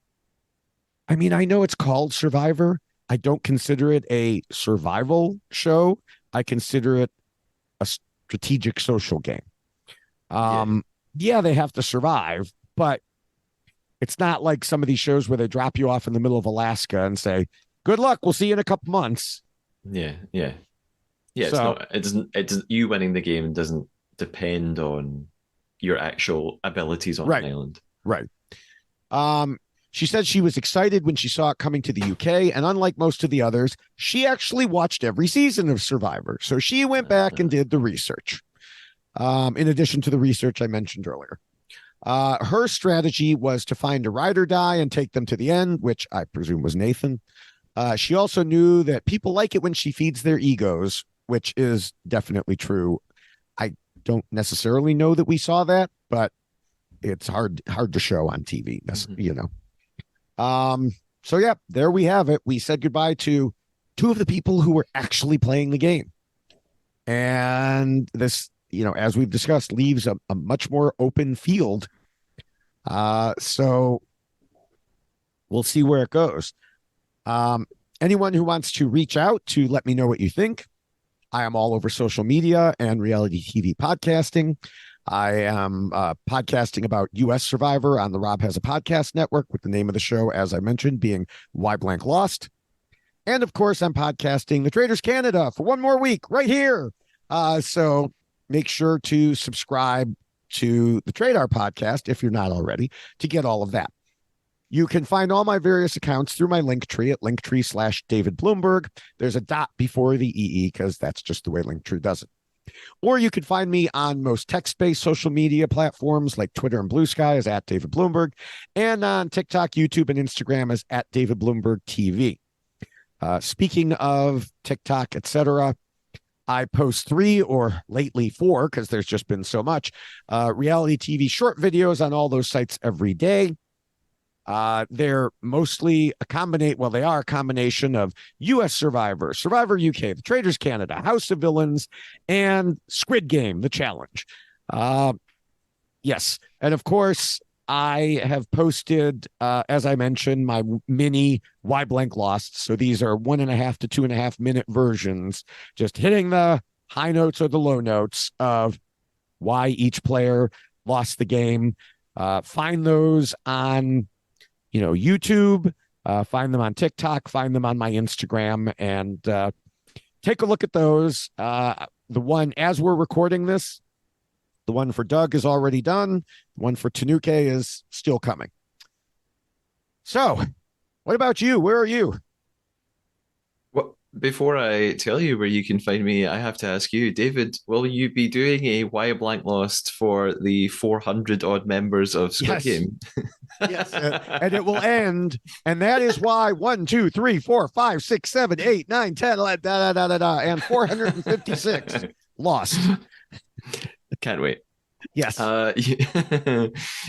I mean, I know it's called Survivor. I don't consider it a survival show. I consider it a strategic social game. Yeah. Yeah, they have to survive, but it's not like some of these shows where they drop you off in the middle of Alaska and say, "Good luck, we'll see you in a couple months." Yeah. Yeah. Yeah. It's So, not, it doesn't, you winning the game doesn't depend on your actual abilities on an right, island. right. Um, she said she was excited when she saw it coming to the UK, and unlike most of the others, she actually watched every season of Survivor. So she went back and Uh, did the research. In addition to the research I mentioned earlier. Her strategy was to find a ride or die and take them to the end, which I presume was Nathan. She also knew that people like it when she feeds their egos, which is definitely true. I don't necessarily know that we saw that, but it's hard to show on TV. Mhm. You know. So yeah, there we have it. We said goodbye to two of the people who were actually playing the game, and this, you know, as we've discussed, leaves a much more open field. So we'll see where it goes. Um, Anyone who wants to reach out to let me know what you think, I am all over social media and reality TV podcasting. I am podcasting about U.S. Survivor on the Rob Has a Podcast Network, with the name of the show, as I mentioned, being Why Blank Lost. And of course, I'm podcasting The Traders Canada for one more week right here. So make sure to subscribe to the Tradar podcast if you're not already, to get all of that. You can find all my various accounts through my link tree at linktree/David Bloomberg. There's a dot before the EE because that's just the way Linktree does it. Or you can find me on most text-based social media platforms like Twitter and Blue Sky as at David Bloomberg, and on TikTok, YouTube, and Instagram as at David Bloomberg TV. Speaking of TikTok, etc., I post 3 or lately 4, because there's just been so much, reality TV short videos on all those sites every day. They're mostly they are a combination of U.S. Survivor, Survivor UK, The Traders Canada, House of Villains, and Squid Game, The Challenge. Yes. And of course, I have posted, as I mentioned, my mini Why Blank Lost. So these are 1.5 to 2.5 minute versions, just hitting the high notes or the low notes of why each player lost the game. Find those on, YouTube, find them on TikTok, find them on my Instagram, and take a look at those. The one, as we're recording this, the one for Doug is already done. The one for Tanuke is still coming. So, what about you? Where are you? Well, before I tell you where you can find me, I have to ask you, David, will you be doing a Why Blank Lost for the 400 odd members of Squid Yes. Game? Yes. And it will end. And that is why 1, 2, 3, 4, 5, 6, 7, 8, 9, 10, and 456 lost. Can't wait. Yes.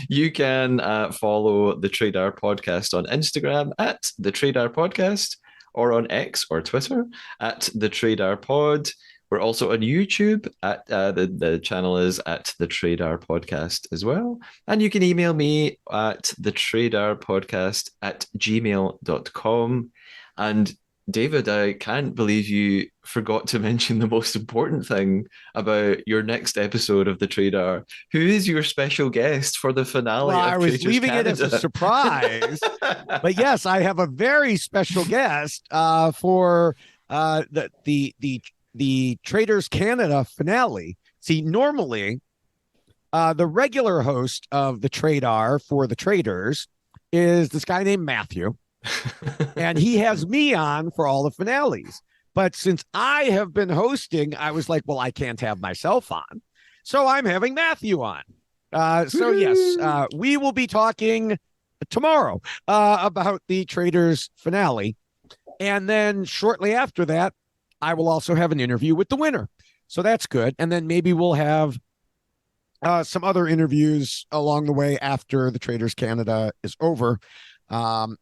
You can follow the Trader Podcast on Instagram at the Trader Podcast, or on X or Twitter at the Trader Pod. We're also on YouTube at the channel is at the Trader Podcast as well. And you can email me at the Trader Podcast at gmail.com. And David, I can't believe you forgot to mention the most important thing about your next episode of The Trader. Who is your special guest for the Well, finale I of was Traders leaving it as a Canada? surprise, but yes, I have a very special guest for the Traders Canada finale. See, normally the regular host of the Tradar for the Traders is this guy named Matthew, and he has me on for all the finales. But since I have been hosting, I was like, well, I can't have myself on. So I'm having Matthew on. So, yes, we will be talking tomorrow about the Traders finale. And then shortly after that, I will also have an interview with the winner. So that's good. And then maybe we'll have some other interviews along the way after the Traders Canada is over. And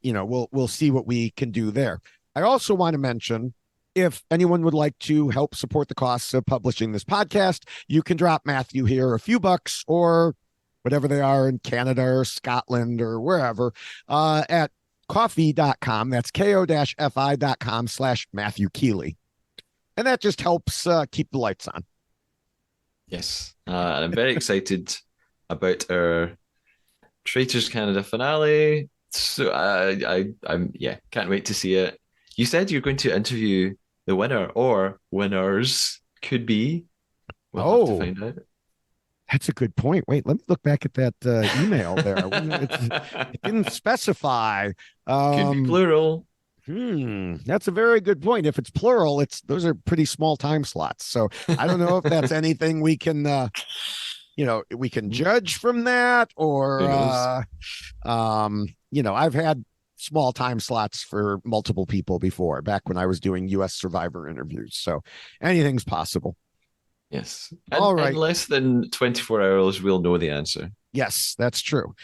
we'll see what we can do there. I also want to mention, if anyone would like to help support the costs of publishing this podcast, you can drop Matthew here a few bucks, or whatever they are in Canada or Scotland or wherever, at coffee.com. That's ko-fi.com/Matthew Keeley. And that just helps keep the lights on. Yes, and I'm very excited about our Traitors Canada finale. So I'm can't wait to see it. You said you're going to interview the winner, or winners, could be. We'll have to find out. That's a good point. Wait, let me look back at that email there. It didn't specify. Could be plural. That's a very good point. If it's plural, those are pretty small time slots. So I don't know if that's anything we can we can judge from that, or I've had small time slots for multiple people before, back when I was doing US Survivor interviews. So anything's possible. Yes. All right. In less than 24 hours, we'll know the answer. Yes, that's true.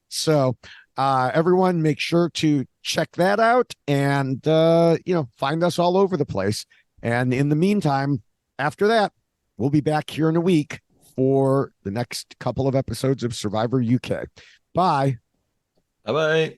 So, everyone, make sure to check that out and, find us all over the place. And in the meantime, after that, we'll be back here in a week for the next couple of episodes of Survivor UK. Bye. Bye bye.